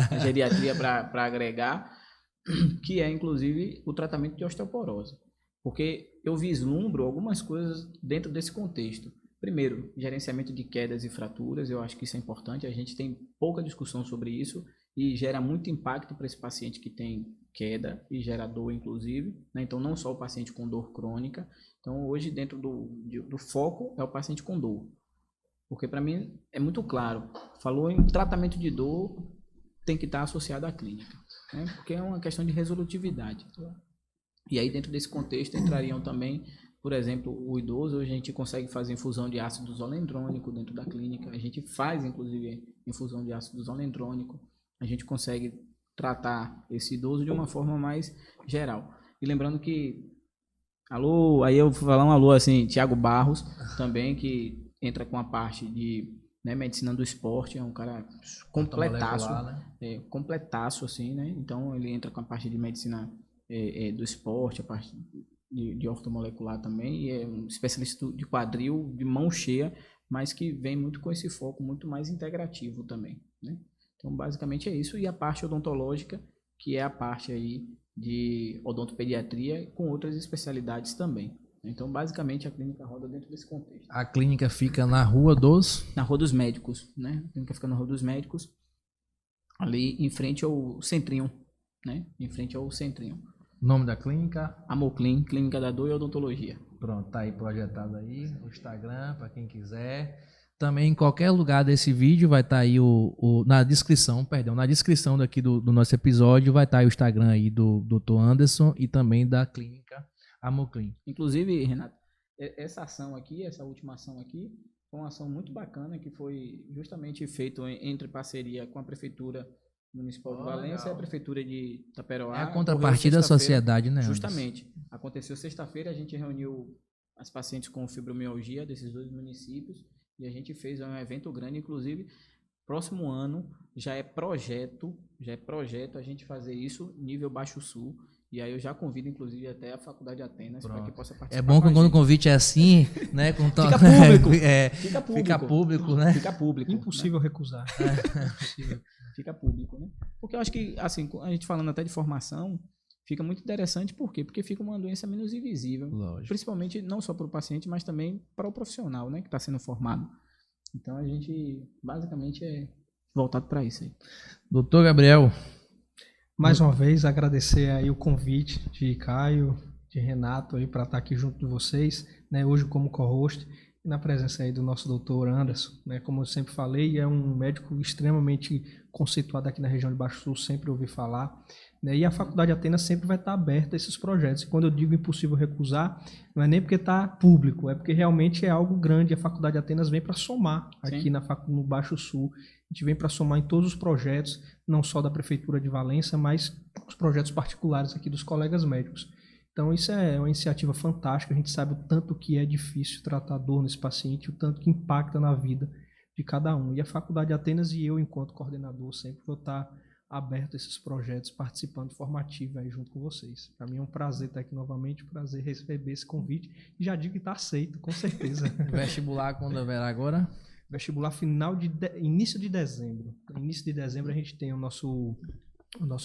a geriatria para agregar, que é inclusive o tratamento de osteoporose, porque eu vislumbro algumas coisas dentro desse contexto. Primeiro, gerenciamento de quedas e fraturas, eu acho que isso é importante, a gente tem pouca discussão sobre isso e gera muito impacto para esse paciente que tem queda e gera dor inclusive, né? Então não só o paciente com dor crônica. Então hoje dentro do foco é o paciente com dor, porque para mim é muito claro, falou em tratamento de dor, tem que estar associado à clínica, né? Porque é uma questão de resolutividade. E aí dentro desse contexto entrariam também, por exemplo, o idoso. Hoje a gente consegue fazer infusão de ácido zolendrônico dentro da clínica, a gente faz inclusive infusão de ácido zolendrônico, a gente consegue tratar esse idoso de uma forma mais geral. E lembrando que alô, aí eu vou falar um alô assim, Thiago Barros também, que entra com a parte de, né, medicina do esporte, é um cara completaço, completaço assim, né? Então ele entra com a parte de medicina do esporte, a parte de ortomolecular também, e é um especialista de quadril, de mão cheia, mas que vem muito com esse foco muito mais integrativo também, né? Então basicamente é isso, e a parte odontológica, que é a parte aí de odontopediatria com outras especialidades também. Então, basicamente, a clínica roda dentro desse contexto. A clínica fica na Rua dos... Na Rua dos Médicos, né? A clínica fica na Rua dos Médicos, ali em frente ao Centrinho, né? Em frente ao Centrinho. Nome da clínica? Amoclin, Clínica da Dor e Odontologia. Pronto, tá aí projetado aí, o Instagram, para quem quiser. Também em qualquer lugar desse vídeo vai estar aí na descrição daqui do nosso episódio vai estar aí o Instagram aí do Dr. Anderson e também da clínica Amoclin. Inclusive, Renato, essa ação aqui, essa última ação aqui, foi uma ação muito bacana que foi justamente feita entre parceria com a Prefeitura Municipal de Valença e a Prefeitura de Taperoá. É a contrapartida da sociedade, né? Justamente. Aconteceu sexta-feira, a gente reuniu as pacientes com fibromialgia desses 2 municípios e a gente fez um evento grande, inclusive, próximo ano já é projeto a gente fazer isso nível Baixo Sul. E aí eu já convido, inclusive, até a Faculdade de Atenas para que possa participar. É bom que quando o convite é assim, né? Fica público. Fica público, né? Fica público. Impossível recusar. Fica público, né? Porque eu acho que, assim, a gente falando até de formação, fica muito interessante. Por quê? Porque fica uma doença menos invisível. Lógico. Principalmente não só para o paciente, mas também para o profissional, né? Que está sendo formado. Então a gente, basicamente, é voltado para isso aí. Doutor Gabriel. Mais uma vez, agradecer aí o convite de Caio, de Renato aí para estar aqui junto de vocês, né, hoje como co-host, e na presença aí do nosso doutor Anderson, né, como eu sempre falei, é um médico extremamente conceituado aqui na região de Baixo Sul, sempre ouvi falar, né, e a Faculdade Atenas sempre vai estar aberta a esses projetos. E quando eu digo impossível recusar, não é nem porque está público, é porque realmente é algo grande. A Faculdade Atenas vem para somar aqui no Baixo Sul. A gente vem para somar em todos os projetos, não só da Prefeitura de Valença, mas os projetos particulares aqui dos colegas médicos. Então isso é uma iniciativa fantástica, a gente sabe o tanto que é difícil tratar dor nesse paciente, o tanto que impacta na vida de cada um. E a Faculdade Atenas e eu, enquanto coordenador, sempre vou estar aberto a esses projetos, participando formativo aí junto com vocês. Para mim é um prazer estar aqui novamente, um prazer receber esse convite. E já digo que está aceito, com certeza. Vestibular quando haverá agora? Vestibular início de dezembro. Início de dezembro a gente tem o nosso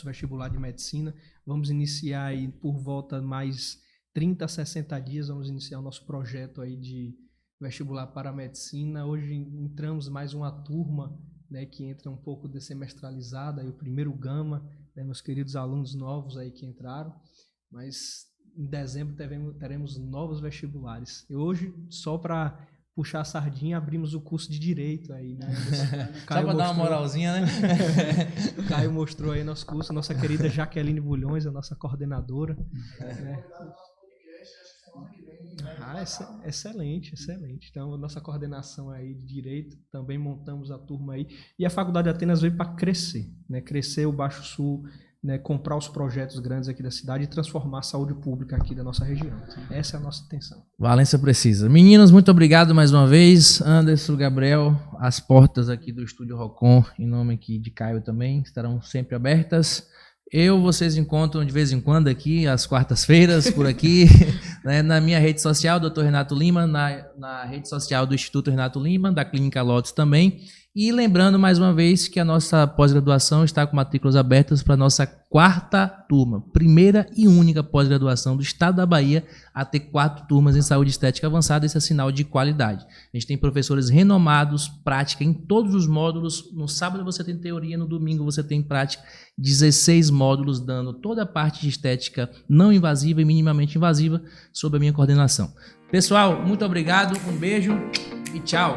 vestibular de medicina. Vamos iniciar aí por volta mais 30 a 60 dias, vamos iniciar o nosso projeto aí de vestibular para a medicina. Hoje entramos mais uma turma, né, que entra um pouco semestralizada, aí o primeiro gama, né, meus queridos alunos novos aí que entraram, mas em dezembro teremos novos vestibulares. E hoje, só para puxar a sardinha, abrimos o curso de Direito aí, né? Só para dar uma moralzinha, né? O Caio mostrou aí nosso curso, nossa querida Jaqueline Bulhões, a nossa coordenadora. Né? Excelente. Então, a nossa coordenação aí de Direito, também montamos a turma aí. E a Faculdade Atenas veio para crescer, né? Crescer o Baixo Sul, né, comprar os projetos grandes aqui da cidade e transformar a saúde pública aqui da nossa região. Essa é a nossa intenção. Valença precisa. Meninos, muito obrigado mais uma vez. Anderson, Gabriel, as portas aqui do Estúdio Rocon, em nome aqui de Caio também, estarão sempre abertas. Vocês encontram de vez em quando aqui, às quartas-feiras, por aqui, né, na minha rede social, Dr. Renato Lima, na rede social do Instituto Renato Lima, da Clínica Lotus também. E lembrando mais uma vez que a nossa pós-graduação está com matrículas abertas para a nossa 4ª turma, primeira e única pós-graduação do estado da Bahia a ter 4 turmas em saúde estética avançada. Esse é sinal de qualidade. A gente tem professores renomados, prática em todos os módulos. No sábado você tem teoria, no domingo você tem prática. 16 módulos dando toda a parte de estética não invasiva e minimamente invasiva sob a minha coordenação. Pessoal, muito obrigado, um beijo e tchau!